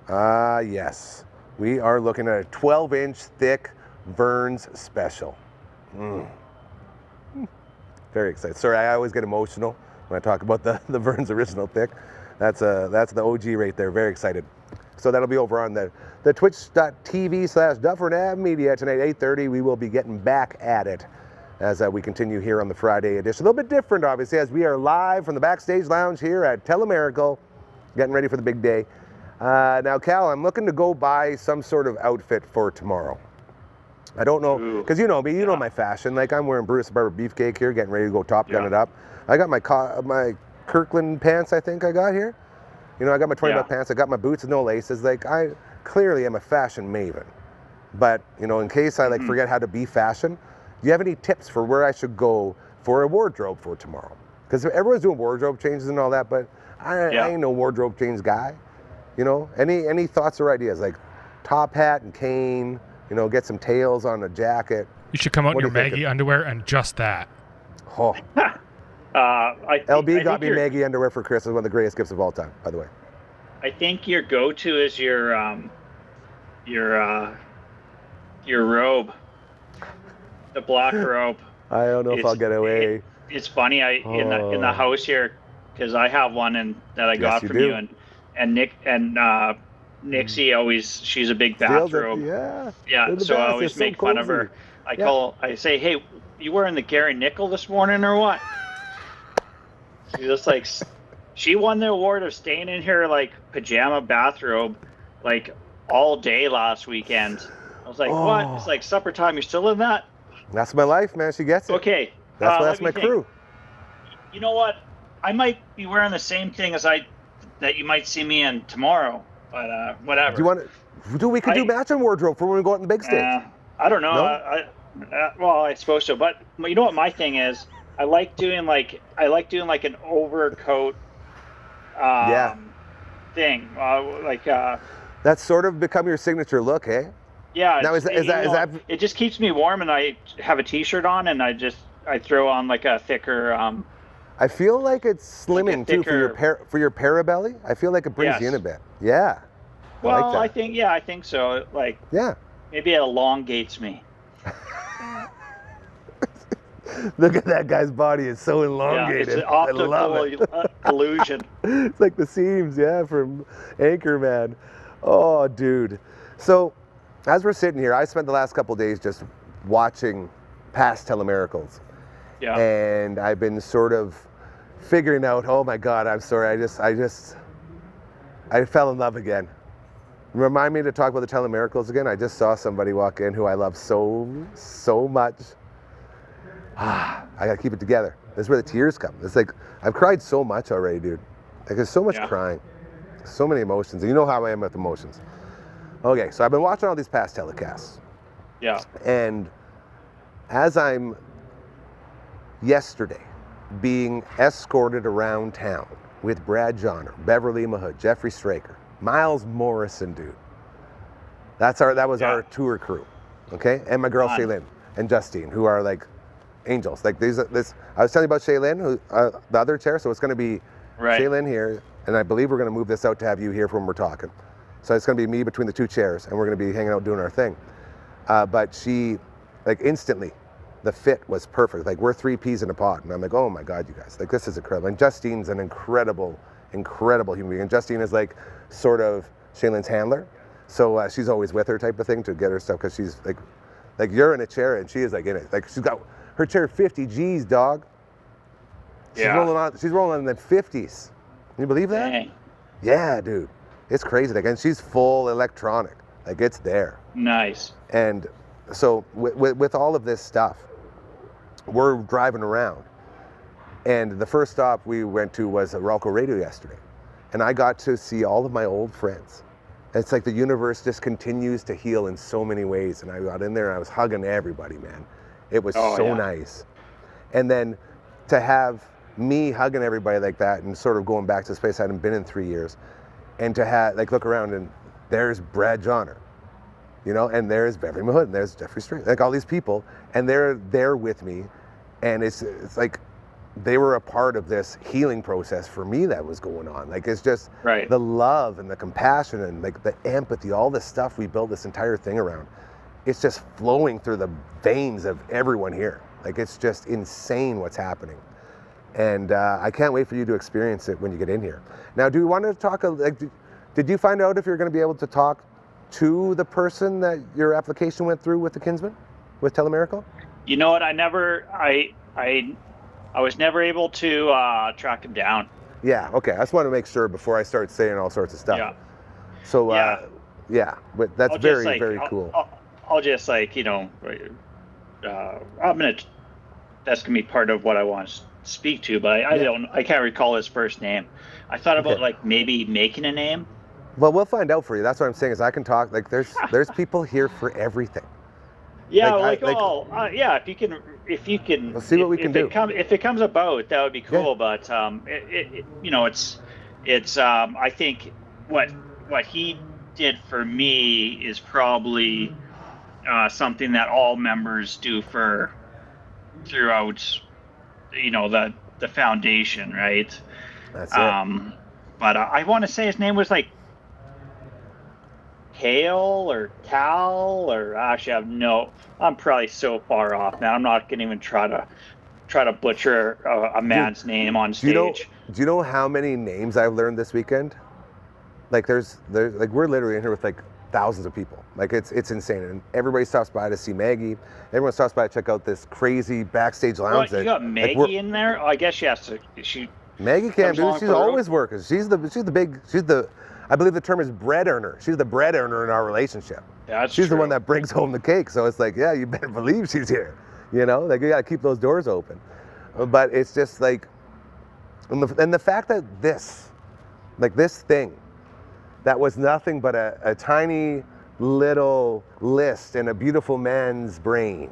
Yes. We are looking at a 12-inch thick Vern's special. Very excited. Sorry, I always get emotional when I talk about the Vern's original thick. That's the OG right there. Very excited. So that'll be over on the twitch.tv/Dufferin Ave Media tonight, 8:30. We will be getting back at it as we continue here on the Friday edition. A little bit different, obviously, as we are live from the Backstage Lounge here at Tel Miracle, getting ready for the big day. Now, Cal, I'm looking to go buy some sort of outfit for tomorrow. I don't know, because you know me, you know my fashion. Like, I'm wearing Bruce Barber Beefcake here, getting ready to go Top Gun it up. I got my Kirkland pants, I think I got here. You know, I got my 20-buck pants. I got my boots with no laces. Like, I clearly am a fashion maven. But, you know, in case I forget how to be fashion, do you have any tips for where I should go for a wardrobe for tomorrow? Because everyone's doing wardrobe changes and all that, but I ain't no wardrobe change guy. You know, any thoughts or ideas? Like top hat and cane, you know, get some tails on a jacket. You should come out in your Maggie underwear and just that. Oh. LB got me your Maggie underwear for Christmas, one of the greatest gifts of all time, by the way. I think your go-to is your robe, the black robe. I don't know if I'll get away. It's funny. In the house here, because I have one and that I got from you, and Nick and Nixie always, she's a big bathrobe. Yeah. So I always make fun of her. I say, hey, you wearing the Gary Nickel this morning or what? She's just like, she won the award of staying in her like pajama bathrobe like all day last weekend. I was like, what? It's like supper time. You're still in that? That's my life, man. She gets it. Okay. That's my crew. You know what? I might be wearing the same thing that you might see me in tomorrow, but whatever. Do you want to? We could do matching wardrobe for when we go out on the big stage. I don't know. No? Well, I suppose so, but you know what my thing is? I like doing like an overcoat thing. That's sort of become your signature look, eh? Yeah. Now is that? It just keeps me warm, and I have a T-shirt on, and I throw on like a thicker. I feel like it's slimming too for your parabelly. I feel like it brings you in a bit. Yeah. Well, I think so. Like. Yeah. Maybe it elongates me. Look at that guy's body; it's so elongated. Yeah, it's an optical illusion. It's like the seams, from Anchorman. Oh, dude. So, as we're sitting here, I spent the last couple of days just watching past Tel Miracles. Yeah. And I've been sort of figuring out, oh my God, I'm sorry, I fell in love again. Remind me to talk about the Tel Miracles again. I just saw somebody walk in who I love so much. I gotta keep it together. This is where the tears come. It's like, I've cried so much already, dude. Like, there's so much crying. So many emotions. And you know how I am with emotions. Okay, so I've been watching all these past telecasts. Yeah. And as I'm yesterday being escorted around town with Brad Johnner, Beverly Mahood, Jeffrey Straker, Miles Morrison, dude. That was our tour crew, okay? And my girl Shaylin and Justine, who are like angels. Like I was telling you about Shaylin, who the other chair. So it's going to be Shaylin here, and I believe we're going to move this out to have you here for when we're talking. So it's going to be me between the two chairs, and we're going to be hanging out doing our thing. But she, like instantly, the fit was perfect. Like we're 3 peas in a pod, and I'm like, oh my God, you guys, like this is incredible. And Justine's an incredible human being. And Justine is like sort of Shaylin's handler, so she's always with her type of thing to get her stuff, because she's like you're in a chair and she is like in it. Like she's got her chair 50 G's, dog. She's rolling in the 50s. Can you believe that? Dang. Yeah, dude. It's crazy. Like, and she's full electronic. Like, it's there. Nice. And so with all of this stuff, we're driving around. And the first stop we went to was Ralco Radio yesterday. And I got to see all of my old friends. It's like the universe just continues to heal in so many ways. And I got in there and I was hugging everybody, man. It was nice. And then to have me hugging everybody like that and sort of going back to this place I hadn't been in 3 years, and to have, like, look around and there's Brad Johnner, you know, and there's Beverly Mahood, and there's Jeffrey String, like all these people, and they're there with me. And it's like, they were a part of this healing process for me that was going on. Like, it's just Right. the love and the compassion and like the empathy, all this stuff we built this entire thing around. It's just flowing through the veins of everyone here. Like, it's just insane what's happening. And I can't wait for you to experience it when you get in here. Now, do you want to talk, did you find out if you're going to be able to talk to the person that your application went through with the Kinsman, with Tel Miracle? You know what? I was never able to track him down. Yeah, okay. I just want to make sure before I start saying all sorts of stuff. Yeah. So, Yeah. but that's I'll very, just, like, very cool. I'll just, like, you know, that's gonna be part of what I want to speak to, but I can't recall his first name. I thought about like maybe making a name. Well, we'll find out for you. That's what I'm saying is I can talk, like there's people here for everything. Yeah, if you can, We'll see what we can do. If it comes about, that would be cool. Yeah. But you know, it's I think what he did for me is probably something that all members do throughout, you know, the foundation, right? That's it. But I want to say his name was like Hale or Cal, or actually I'm probably so far off, man. I'm not gonna even try to butcher a man's name on stage. Do you know how many names I've learned this weekend? Like there's like we're literally in here with like thousands of people. Like it's insane, and everybody stops by to see Maggie. Everyone stops by to check out this crazy backstage lounge. You got Maggie in there? Oh, I guess she has to. Maggie can't do it. She's always working. She's the I believe the term is bread earner. She's the bread earner in our relationship. She's the one that brings home the cake. So it's like, yeah, you better believe she's here. You know, like you got to keep those doors open. But it's just like, and the fact that this thing that was nothing but a tiny little list in a beautiful man's brain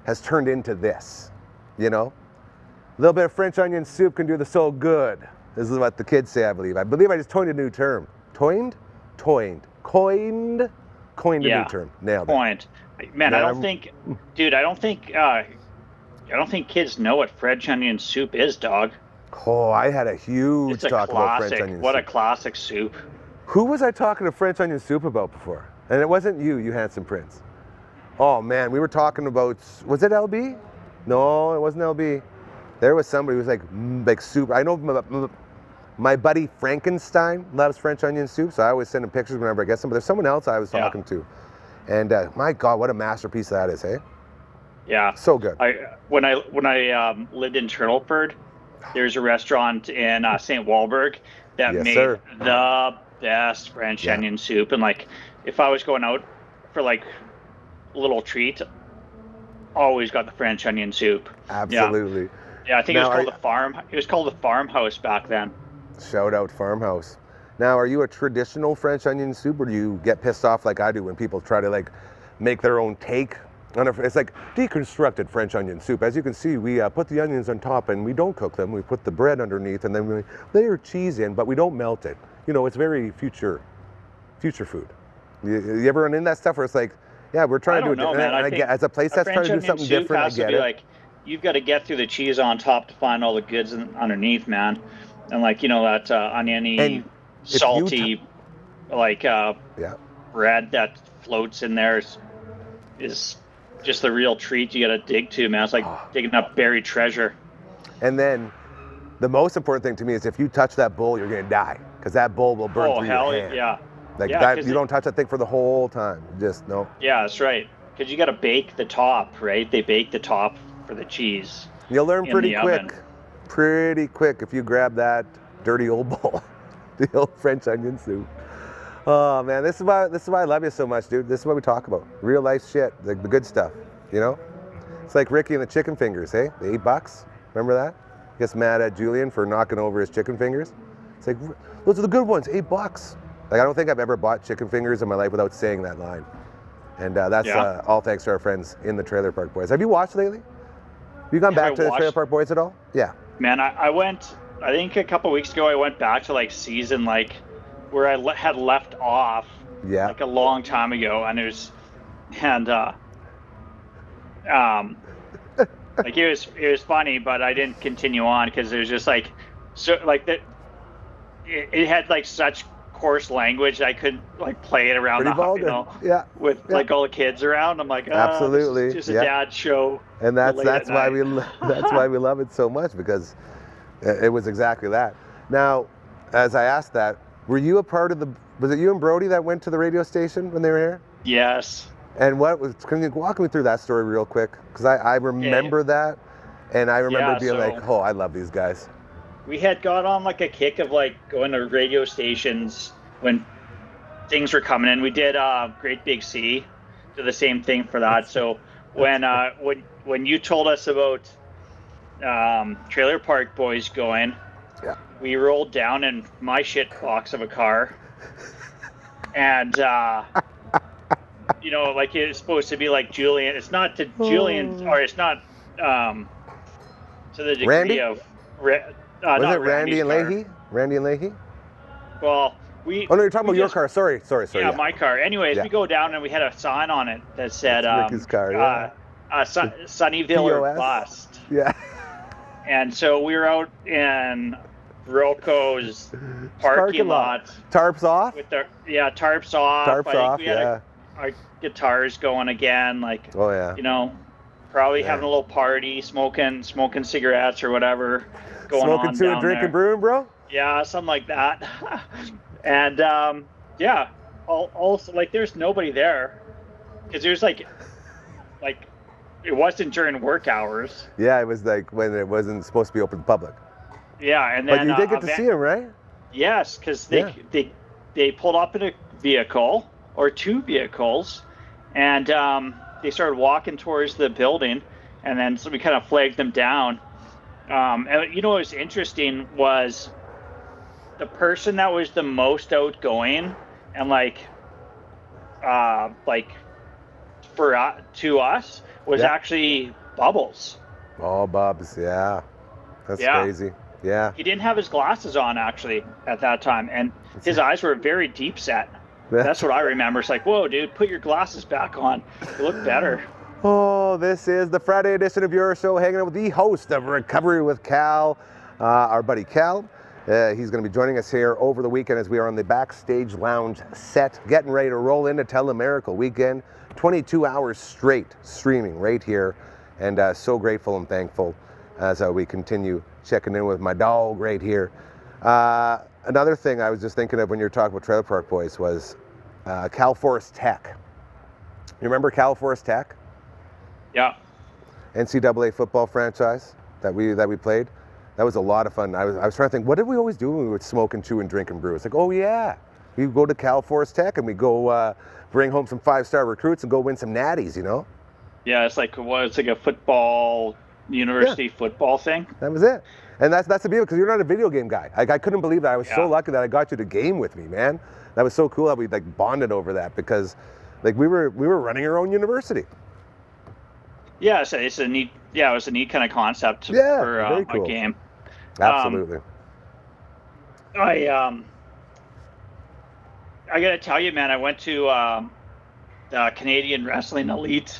has turned into this, you know? A little bit of French onion soup can do the soul good. This is what the kids say, I believe. I believe I just coined a new term. Coined a new term. Nailed it. Coined. Man, I don't think kids know what French onion soup is, dog. Oh, I had a huge talk about French onion soup. What a classic soup. Who was I talking to French onion soup about before? And it wasn't you handsome prince. Oh man, we were talking about, was it LB? No, it wasn't LB. There was somebody who was like soup. I know my buddy Frankenstein loves French onion soup, so I always send him pictures whenever I get some. But there's someone else I was talking to, and my God, what a masterpiece that is, hey? Yeah, so good. When I lived in Turtleford, there's a restaurant in St. Walburg that made the best French onion soup, and like if I was going out for like a little treat, always got the French onion soup. Absolutely. Yeah, I think it was called the Farmhouse back then. Shout out Farmhouse. Now, are you a traditional French onion soup, or do you get pissed off like I do when people try to like make their own take on it? It's like deconstructed French onion soup. As you can see, we put the onions on top and we don't cook them. We put the bread underneath and then we layer cheese in, but we don't melt it. You know, it's very future food. You ever run in that stuff where it's like, yeah, we're trying to do it. Man. As a place that's trying to do something different, I get it. Like, you've got to get through the cheese on top to find all the goods underneath, man. And like, you know, that oniony, salty, bread that floats in there is just the real treat you got to dig to, man. It's like digging up buried treasure. And then the most important thing to me is if you touch that bowl, you're going to die, because that bowl will burn through your hand. Yeah. Like that, you don't touch that thing for the whole time. Just no. Yeah, that's right. Because you got to bake the top, right? They bake the top for the cheese. You'll learn pretty quick if you grab that dirty old bowl, the old French onion soup. Oh man, this is why I love you so much, dude. This is what we talk about, real life shit, like the good stuff. You know, it's like Ricky and the chicken fingers. Hey, the $8. Remember that? Gets mad at Julian for knocking over his chicken fingers. It's like, those are the good ones, $8. Like, I don't think I've ever bought chicken fingers in my life without saying that line. And that's all thanks to our friends in the Trailer Park Boys. Have you watched lately? Have you gone back to the Trailer Park Boys at all? Yeah. Man, I went, I think a couple weeks ago, I went back to like season like where I had left off like a long time ago. And Like it was funny, but I didn't continue on because it was just like, so like that. It had like such coarse language I couldn't like play it around Pretty vulgar. with like all the kids around. I'm like, Absolutely. this is just a dad show. And that's why that's why we love it so much, because it was exactly that. Now, as I asked that, were you a part of was it you and Brody that went to the radio station when they were here? Yes. And can you walk me through that story real quick? Because I remember that, and I remember being like, oh, I love these guys. We had got on like a kick of like going to radio stations when things were coming in. We did Great Big Sea, did the same thing for that. So when you told us about Trailer Park Boys going, yeah, we rolled down in my shit box of a car, and you know, like it's supposed to be like Julian. It's not to Julian, or it's not to the degree Randy? of. Was not it Randy and Randy's Leahy? Randy and Leahy? Well, Oh no, you're talking about your car. Sorry. Yeah, my car. Anyways, we go down and we had a sign on it that said Ricky's car, yeah. Sunnyville or POS? bust. Yeah. And so we were out in Rocco's parking lot. Tarps off? With tarps off. Tarps off, we had our guitars going again, like, oh yeah, you know, probably having a little party, smoking cigarettes or whatever going smoking on too down and drinking there. brewing, bro? Yeah, something like that. And also like there's nobody there because there's like it wasn't during work hours. Yeah, it was like when it wasn't supposed to be open to the public. Yeah, and then But you did get to see him, right? Yes, because they pulled up in a vehicle or two vehicles, and they started walking towards the building, and then so we kind of flagged them down. And you know what was interesting was the person that was the most outgoing and to us was actually Bubbles. Oh, Bubs, yeah. That's crazy. Yeah. He didn't have his glasses on actually at that time, and his eyes were very deep set. That's what I remember. It's like, whoa, dude, put your glasses back on. You look better. Oh, this is the Friday edition of your show, hanging out with the host of Recovery with Cal, our buddy Cal. He's going to be joining us here over the weekend as we are on the Backstage Lounge set, getting ready to roll into Tel Miracle weekend. 22 hours straight streaming right here, and so grateful and thankful as we continue checking in with my dog right here. Another thing I was just thinking of when you were talking about Trailer Park Boys was Cal Forest Tech. You remember Cal Forest Tech? Yeah. NCAA football franchise that we played. That was a lot of fun. I was trying to think, what did we always do when we would smoke and chew and drink and brew? It's like, oh yeah, we go to Cal Forest Tech and we go bring home some 5-star recruits and go win some natties, you know? Yeah, it's like a football, university football thing. That was it. And that's the beauty, because you're not a video game guy. I couldn't believe that. I was so lucky that I got you to game with me, man. That was so cool that we like bonded over that, because like we were running our own university. Yeah, so it's a neat. Yeah, it was a neat kind of concept for very cool. a game. Absolutely. I gotta tell you, man, I went to the Canadian Wrestling Elite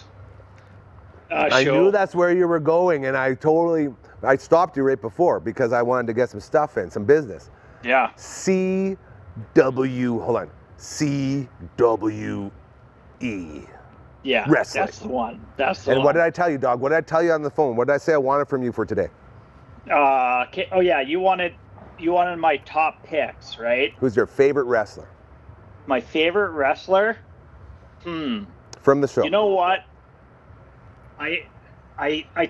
show. I knew that's where you were going, and I stopped you right before because I wanted to get some stuff in, some business. Yeah. CWE. Yeah, wrestling. that's the one. And what did I tell you, dog? What did I tell you on the phone? What did I say I wanted from you for today? Oh yeah, you wanted my top picks, right? Who's your favorite wrestler? My favorite wrestler? From the show. You know what? I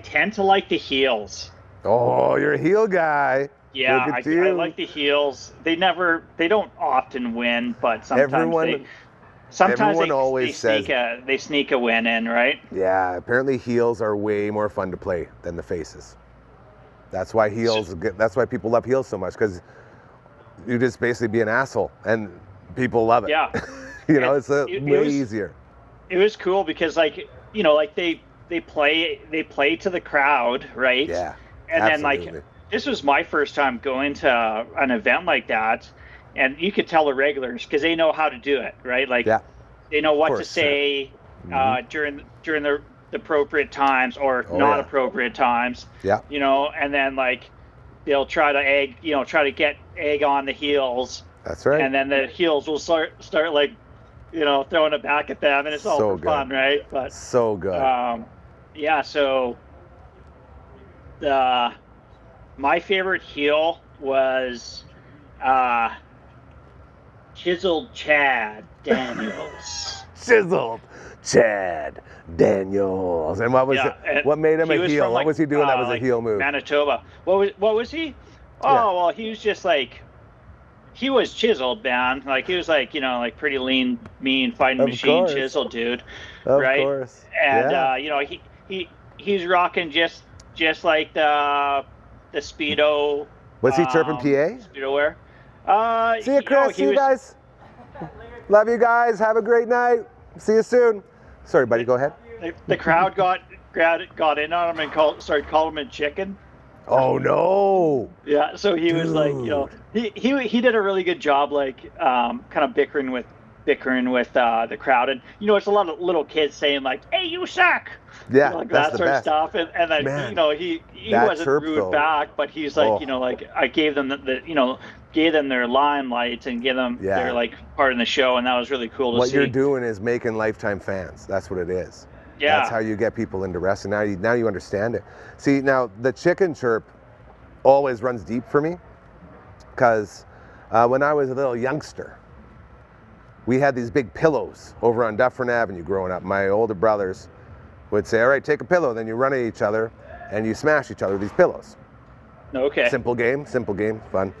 tend to like the heels. Oh, you're a heel guy. Yeah, I like the heels. They don't often win, but sometimes they sneak a win in, right? Yeah, apparently heels are way more fun to play than the faces. That's why people love heels so much, because you just basically be an asshole and people love it. Yeah. It's way easier. It was cool because they play to the crowd, right? Yeah. And absolutely. then this was my first time going to an event like that, and you could tell the regulars because they know how to do it, right? They know what to say during the the appropriate times or Oh, not yeah. appropriate times. Yeah. You know, and then like they'll try to get egg on the heels, That's right. and then the heels will start like, throwing it back at them, and it's all So for good. fun, right? But So good. yeah. So my favorite heel was Chiseled Chad Daniels. Chiseled Chad Daniels. And what was Yeah, and what made him he a was heel? from, What was he doing that was like a heel move? Manitoba. What was he? Oh, Yeah. well, he was just like, he was chiseled, man. Like he was like, like pretty lean, mean fighting Of machine, course. chiseled dude, Of right? course. And Yeah. he's rocking just like the Speedo. Was he chirping PA? Speedo wear. See you, Chris. See you guys. Love you guys. Have a great night. See you soon. Sorry, buddy. Go ahead. The crowd got in on him and started calling him chicken. Oh no. Yeah, so he was like, he did a really good job, like kind of bickering with the crowd, and it's a lot of little kids saying like, "Hey, you suck," Yeah, like that's that the sort of best. stuff, and then Man, he that wasn't chirp, rude though. back, but he's like, Oh. like I gave them gave them their limelight and gave them Yeah. their like part in the show, and that was really cool to What see. you're doing is making lifetime fans. That's what it is. Yeah. That's how you get people into wrestling. Now you understand it. See, now the chicken chirp always runs deep for me because when I was a little youngster, we had these big pillows over on Dufferin Avenue growing up. My older brothers would say, all right, take a pillow. Then you run at each other and you smash each other with these pillows. Okay. Simple game, fun.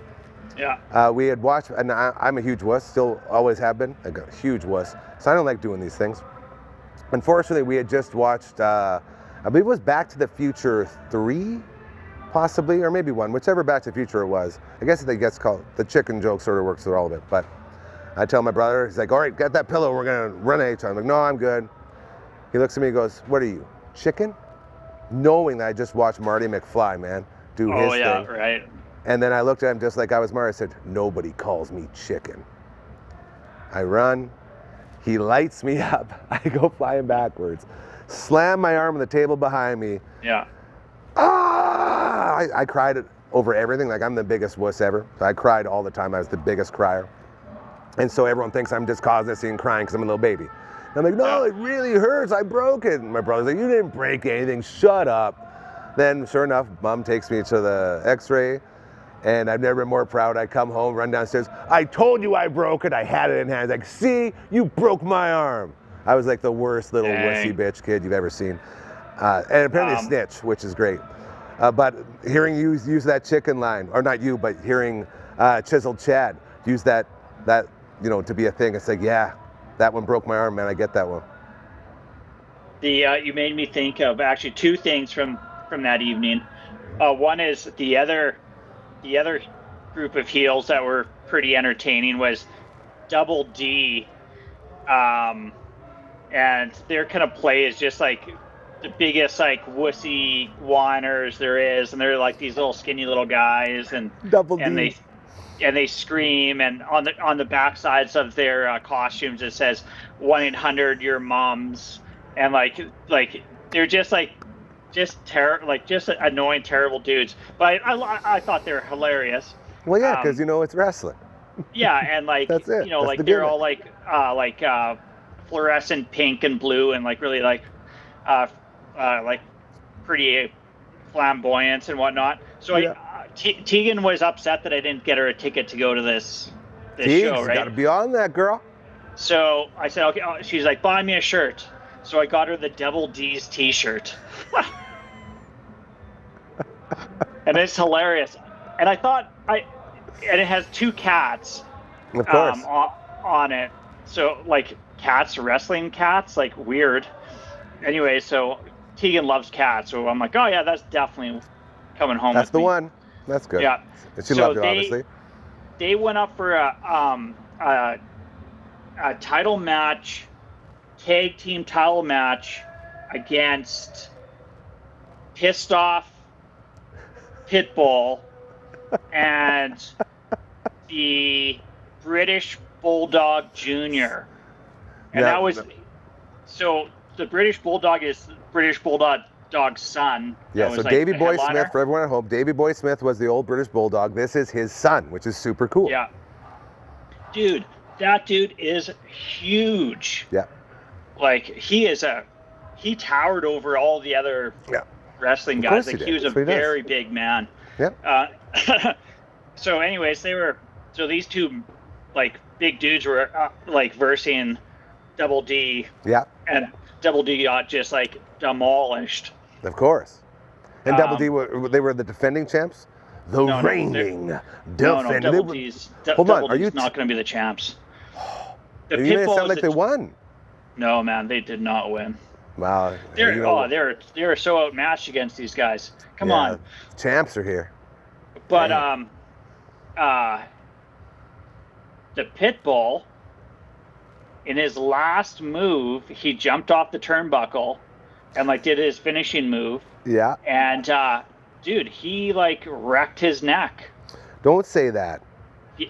Yeah. We had watched, and I'm a huge wuss, still always have been, a huge wuss. So I don't like doing these things. Unfortunately, we had just watched, I believe it was Back to the Future 3, possibly, or maybe 1, whichever Back to the Future it was. I guess it gets called, the chicken joke sort of works with all of it. But I tell my brother, he's like, all right, get that pillow, we're gonna run at each other. I'm like, no, I'm good. He looks at me and goes, what are you, chicken? Knowing that I just watched Marty McFly, man, do his Oh yeah, thing. right. And then I looked at him just like I was Marty. I said, nobody calls me chicken. I run. He lights me up. I go flying backwards. Slam my arm on the table behind me. Yeah. Ah! I cried over everything. Like, I'm the biggest wuss ever. So I cried all the time. I was the biggest crier. And so everyone thinks I'm just causing a scene crying because I'm a little baby. And I'm like, no, it really hurts. I broke it. And my brother's like, you didn't break anything. Shut up. Then, sure enough, Mom takes me to the x-ray. And I've never been more proud. I come home, run downstairs. I told you I broke it. I had it in hand. Like, see, you broke my arm. I was like the worst little wussy bitch kid you've ever seen. And apparently a snitch, which is great. But hearing you use that chicken line, or not you, but hearing Chiseled Chad use that to be a thing, it's like, yeah, that one broke my arm, man. I get that one. You made me think of actually two things from that evening. One is the other group of heels that were pretty entertaining was Double D, and their kind of play is just like the biggest like wussy whiners there is, and they're like these little skinny little guys, and Double and D. they scream, and on the back sides of their costumes it says 1-800 your moms, and like they're just just annoying, terrible dudes. But I thought they were hilarious. Well, yeah, because it's wrestling. Yeah, and like That's it. That's like the they're gimmick. all like fluorescent pink and blue, and like really like pretty flamboyant and whatnot. So Yeah. Tegan was upset that I didn't get her a ticket to go to this Jeez, show, you right? gotta be on that, girl. So I said, okay. She's like, buy me a shirt. So I got her the Double D's T-shirt, and it's hilarious. And I thought and it has two cats Of course. on it. So like cats, wrestling cats, like weird. Anyway, so Tegan loves cats, so I'm like, oh yeah, that's definitely coming home. That's with the me. one. That's good. Yeah. She So loved it, obviously. They went up for a title match, tag team title match against Pissed Off Pitbull and the British Bulldog Jr. And Yeah, that was so the British Bulldog is British Bulldog's son. Yeah, that was, so like, Davy the Boy headliner. Smith, for everyone at home, Davy Boy Smith was the old British Bulldog. This is his son, which is super cool. Yeah. Dude, that dude is huge. Yeah. Like, he towered over all the other Yeah. wrestling Of guys. course Like, he he did. was a That's what he does. very big man. Yeah. So anyways, so these two, like, big dudes were, like, versing Double D. Yeah. And Double D got just, like, demolished. Of course. And Double D, Um, they were the defending champs? The No, reigning No, Dufferin. Double They were- D's. Hold on, Double are you D's not going to be the champs. The You made it Pitbull sound was like they won. No, man, they did not win. Wow. They were so outmatched against these guys. Come yeah, on. Champs are here. But the Pitbull, in his last move, he jumped off the turnbuckle and, like, did his finishing move. Yeah. And dude, he, like, wrecked his neck. Don't say that. Are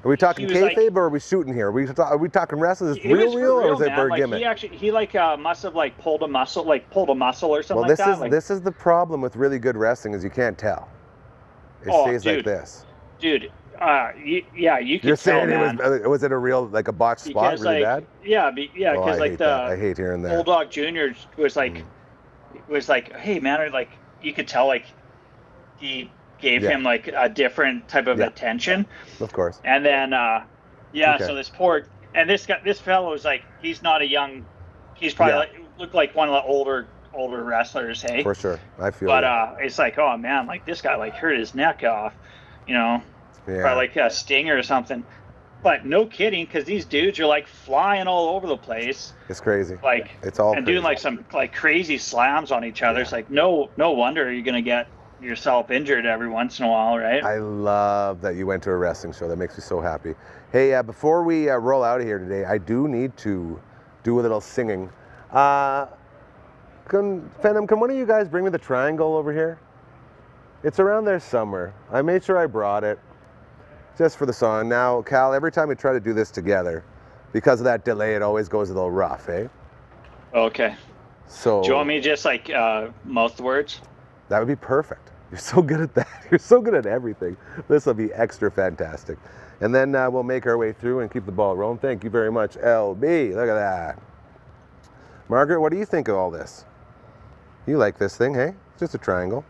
we talking kayfabe or are we shooting here? Are we talking wrestling? Is it real or is it for a gimmick? He must have, like, pulled a muscle or something Well, like that. this is the problem with really good wrestling is you can't tell. It stays like this. Dude, you can You're tell, saying man. was it a real, like, a botched spot, Because, really like, bad? Yeah, Oh, because, I like, hate that. I hate hearing that. Bulldog Jr. was like, hey, man, like, you could tell, like, he gave Yeah. him, like, a different type of attention. Of course. And then, Okay. so this fellow is, like, he's not a young, he's probably, Yeah. like, looked like one of the older wrestlers, hey? For sure. I feel But that. it's like, oh, man, like, this guy, like, hurt his neck off, Yeah. probably, like, a stinger or something. But no kidding, because these dudes are, like, flying all over the place. It's crazy. Like, It's all and doing, crazy. like, some, like, crazy slams on each other. Yeah. It's like, no wonder you're going to get yourself injured every once in a while, right? I love that you went to a wrestling show. That makes me so happy. Hey, before we roll out of here today, I do need to do a little singing. Phantom, can one of you guys bring me the triangle over here? It's around there somewhere. I made sure I brought it just for the song. Now, Cal, every time we try to do this together, because of that delay, it always goes a little rough, eh? Okay. So Do you want me to just, like, mouth the words? that would be perfect. You're so good at that. You're so good at everything. This will be extra fantastic. And then we'll make our way through and keep the ball rolling. Thank you very much, LB. Look at that. Margaret, what do you think of all this? You like this thing, hey? It's just a triangle.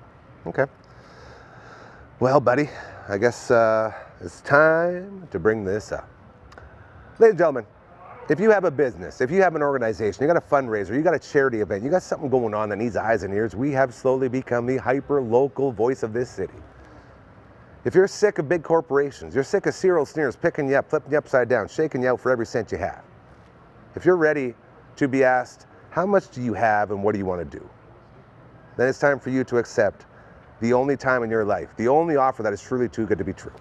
Okay. Well, buddy, I guess it's time to bring this up. Ladies and gentlemen, if you have a business, if you have an organization, you got a fundraiser, you got a charity event, you got something going on that needs eyes and ears, we have slowly become the hyper-local voice of this city. If you're sick of big corporations, you're sick of Cyril Sneers picking you up, flipping you upside down, shaking you out for every cent you have. If you're ready to be asked, how much do you have and what do you want to do? Then it's time for you to accept the only time in your life, the only offer that is truly too good to be true.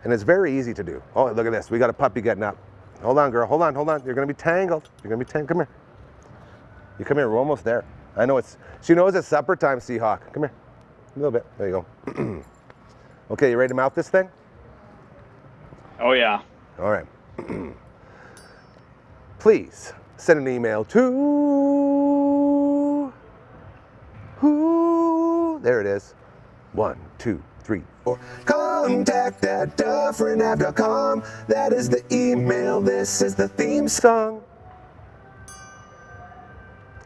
And it's very easy to do. Oh, look at this. We got a puppy getting up. Hold on, girl. Hold on. You're going to be tangled. You're going to be tangled. Come here. You come here. We're almost there. I know she knows it's supper time, Seahawk. Come here. A little bit. There you go. Okay, you ready to mouth this thing? Oh, yeah. All right. Please send an email to there it is. 1, 2, 3, 4. Contact@dufferinav.com. That is the email. This is the theme song.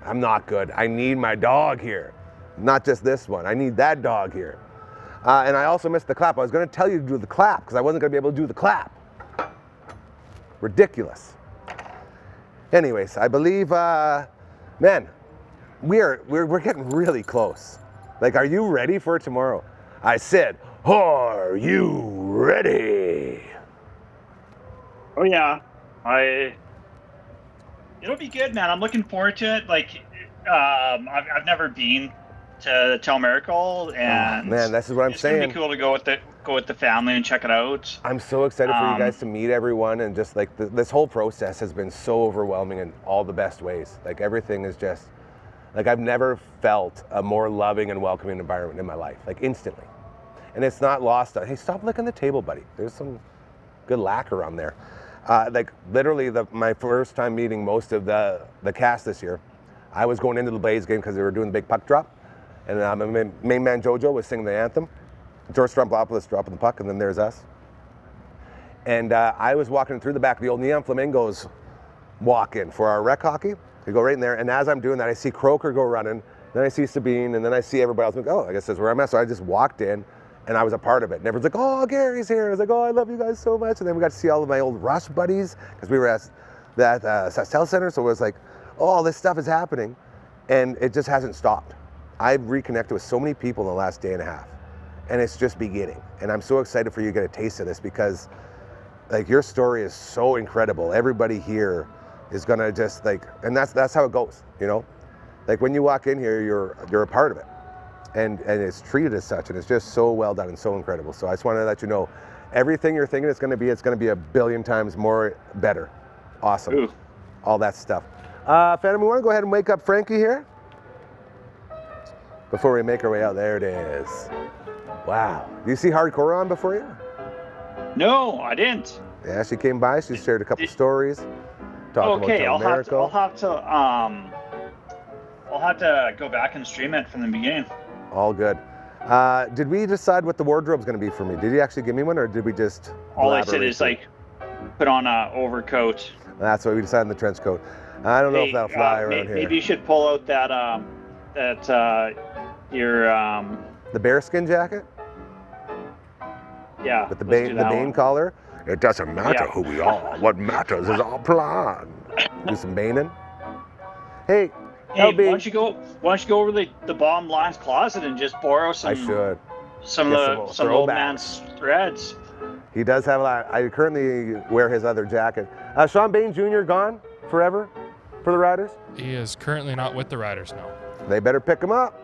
I'm not good. I need my dog here. Not just this one. I need that dog here. And I also missed the clap. I was going to tell you to do the clap because I wasn't going to be able to do the clap. Ridiculous. Anyways, I believe, man, we're getting really close. Like, are you ready for tomorrow? I said, are you ready? Oh, yeah. It'll be good, man. I'm looking forward to it. Like, I've never been to Tel Miracle, and man, this is what I'm saying. It's gonna be cool to go with the family and check it out. I'm so excited for you guys to meet everyone, and just like this whole process has been so overwhelming in all the best ways. Like, everything is just like, I've never felt a more loving and welcoming environment in my life, like, instantly. And it's not lost on, hey, stop licking the table, buddy. There's some good lacquer on there. Like literally my first time meeting most of the cast this year. I was going into the Blaze game because they were doing the big puck drop, and my main man Jojo was singing the anthem. George Stroumboulopoulos dropping the puck, and then there's us. And I was walking through the back of the old Neon Flamingos walk-in for our rec hockey. We go right in there, and as I'm doing that, I see Croker go running, then I see Sabine, and then I see everybody else. I'm like, oh, I guess that's where I'm at. So I just walked in, and I was a part of it. And everyone's like, oh, Gary's here. I was like, oh, I love you guys so much. And then we got to see all of my old Rush buddies, because we were at that Saskatoon Center, so it was like, oh, all this stuff is happening, and it just hasn't stopped. I've reconnected with so many people in the last day and a half, and it's just beginning. And I'm so excited for you to get a taste of this, because like your story is so incredible. Everybody here is gonna just like, and that's how it goes, you know? Like when you walk in here, you're a part of it. And it's treated as such, and it's just so well done and so incredible. So I just wanted to let you know, everything you're thinking it's gonna be a billion times more better. Awesome. Ooh. All that stuff. Phantom, we wanna go ahead and wake up Frankie here before we make our way out. There it is. Wow. Do you see Hard-Corra on before you? No, I didn't. Yeah, she came by, she shared a couple stories. Talking Okay, about Tel Miracle. I'll have to go back and stream it from the beginning. All good. Did we decide what the wardrobe's going to be for me? Did you actually give me one, or did we just? All I said elaborate is through it? like, put on a overcoat. That's what we decided in the trench coat. I don't know if that'll fly around here. Maybe you should pull out your The bearskin jacket yeah. with the let's do that Bane one. collar. It doesn't matter Yeah. who we are. What matters is our plan. Do some Baning. Hey, Hey, LB. why don't you go over the bottom line's closet and just borrow some I should. some Get of some old man's threads. He does have a lot. I currently wear his other jacket. Sean Bain Jr. gone forever for the Riders. He is currently not with the Riders now. They better pick him up.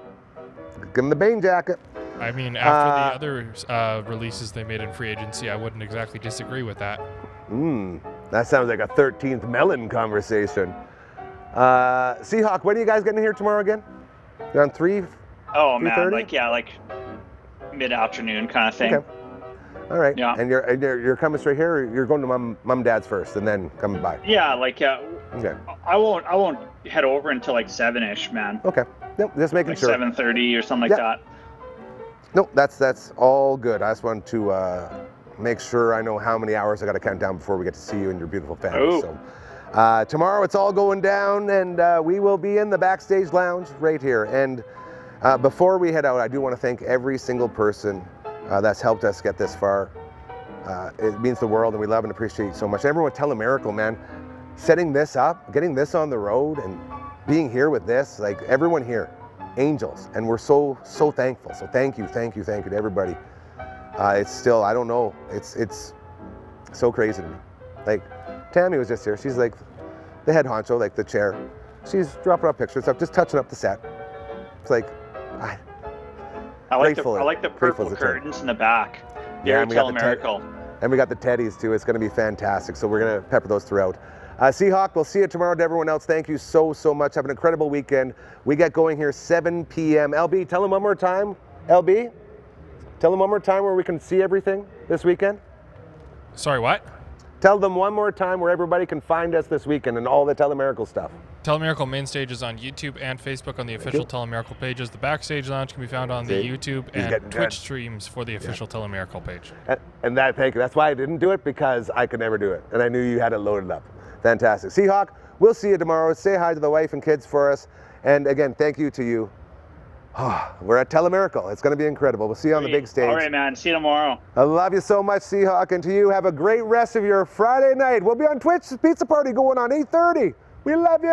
Give him the Bain jacket. I mean, after the other releases they made in free agency, I wouldn't exactly disagree with that. That sounds like a 13th melon conversation. Seahawk, when are you guys getting here tomorrow again? You're on 3? Oh man, 3:30? like mid-afternoon kind of thing. Okay. All right. Yeah. And you're coming straight here, or you're going to mom dad's first and then coming by? Yeah, Okay. I won't head over until like 7ish, man. Okay. Nope, just making Like sure. 7:30 or something like Yeah. that. Nope, that's all good. I just wanted to make sure I know how many hours I got to count down before we get to see you and your beautiful family. Oh. So tomorrow it's all going down, and we will be in the Backstage Lounge right here. And before we head out, I do want to thank every single person that's helped us get this far. It means the world, and we love and appreciate you so much. Everyone, Tel Miracle, man, setting this up, getting this on the road, and being here with this, like everyone here, angels, and we're so thankful. So thank you to everybody. It's still, I don't know, it's so crazy to me. Like Tammy was just here. She's like the head honcho, like the chair. She's dropping up pictures, stuff, just touching up the set. It's like, I like the grateful purple as a term. curtains in the back. Yeah, Very and we got Tel the Miracle. And we got the teddies too. It's going to be fantastic. So we're going to pepper those throughout. Seahawk, we'll see you tomorrow. To everyone else, thank you so much. Have an incredible weekend. We get going here 7 p.m. LB, tell them one more time. LB, tell them one more time where we can see everything this weekend. Sorry, what? Tell them one more time where everybody can find us this weekend and all the Tel Miracle stuff. Tel Miracle main stage is on YouTube and Facebook on the official Tel Miracle pages. The Backstage Lounge can be found on the YouTube He's and getting Twitch good. streams for the official Tel Miracle page. And that, thank you. That's why I didn't do it, because I could never do it. And I knew you had it loaded up. Fantastic. Seahawk, we'll see you tomorrow. Say hi to the wife and kids for us. And again, thank you to you. We're at Tel Miracle. It's going to be incredible. We'll see you on the big stage. All right, man. See you tomorrow. I love you so much, Seahawk. And to you, have a great rest of your Friday night. We'll be on Twitch. Pizza party going on 8:30. We love you.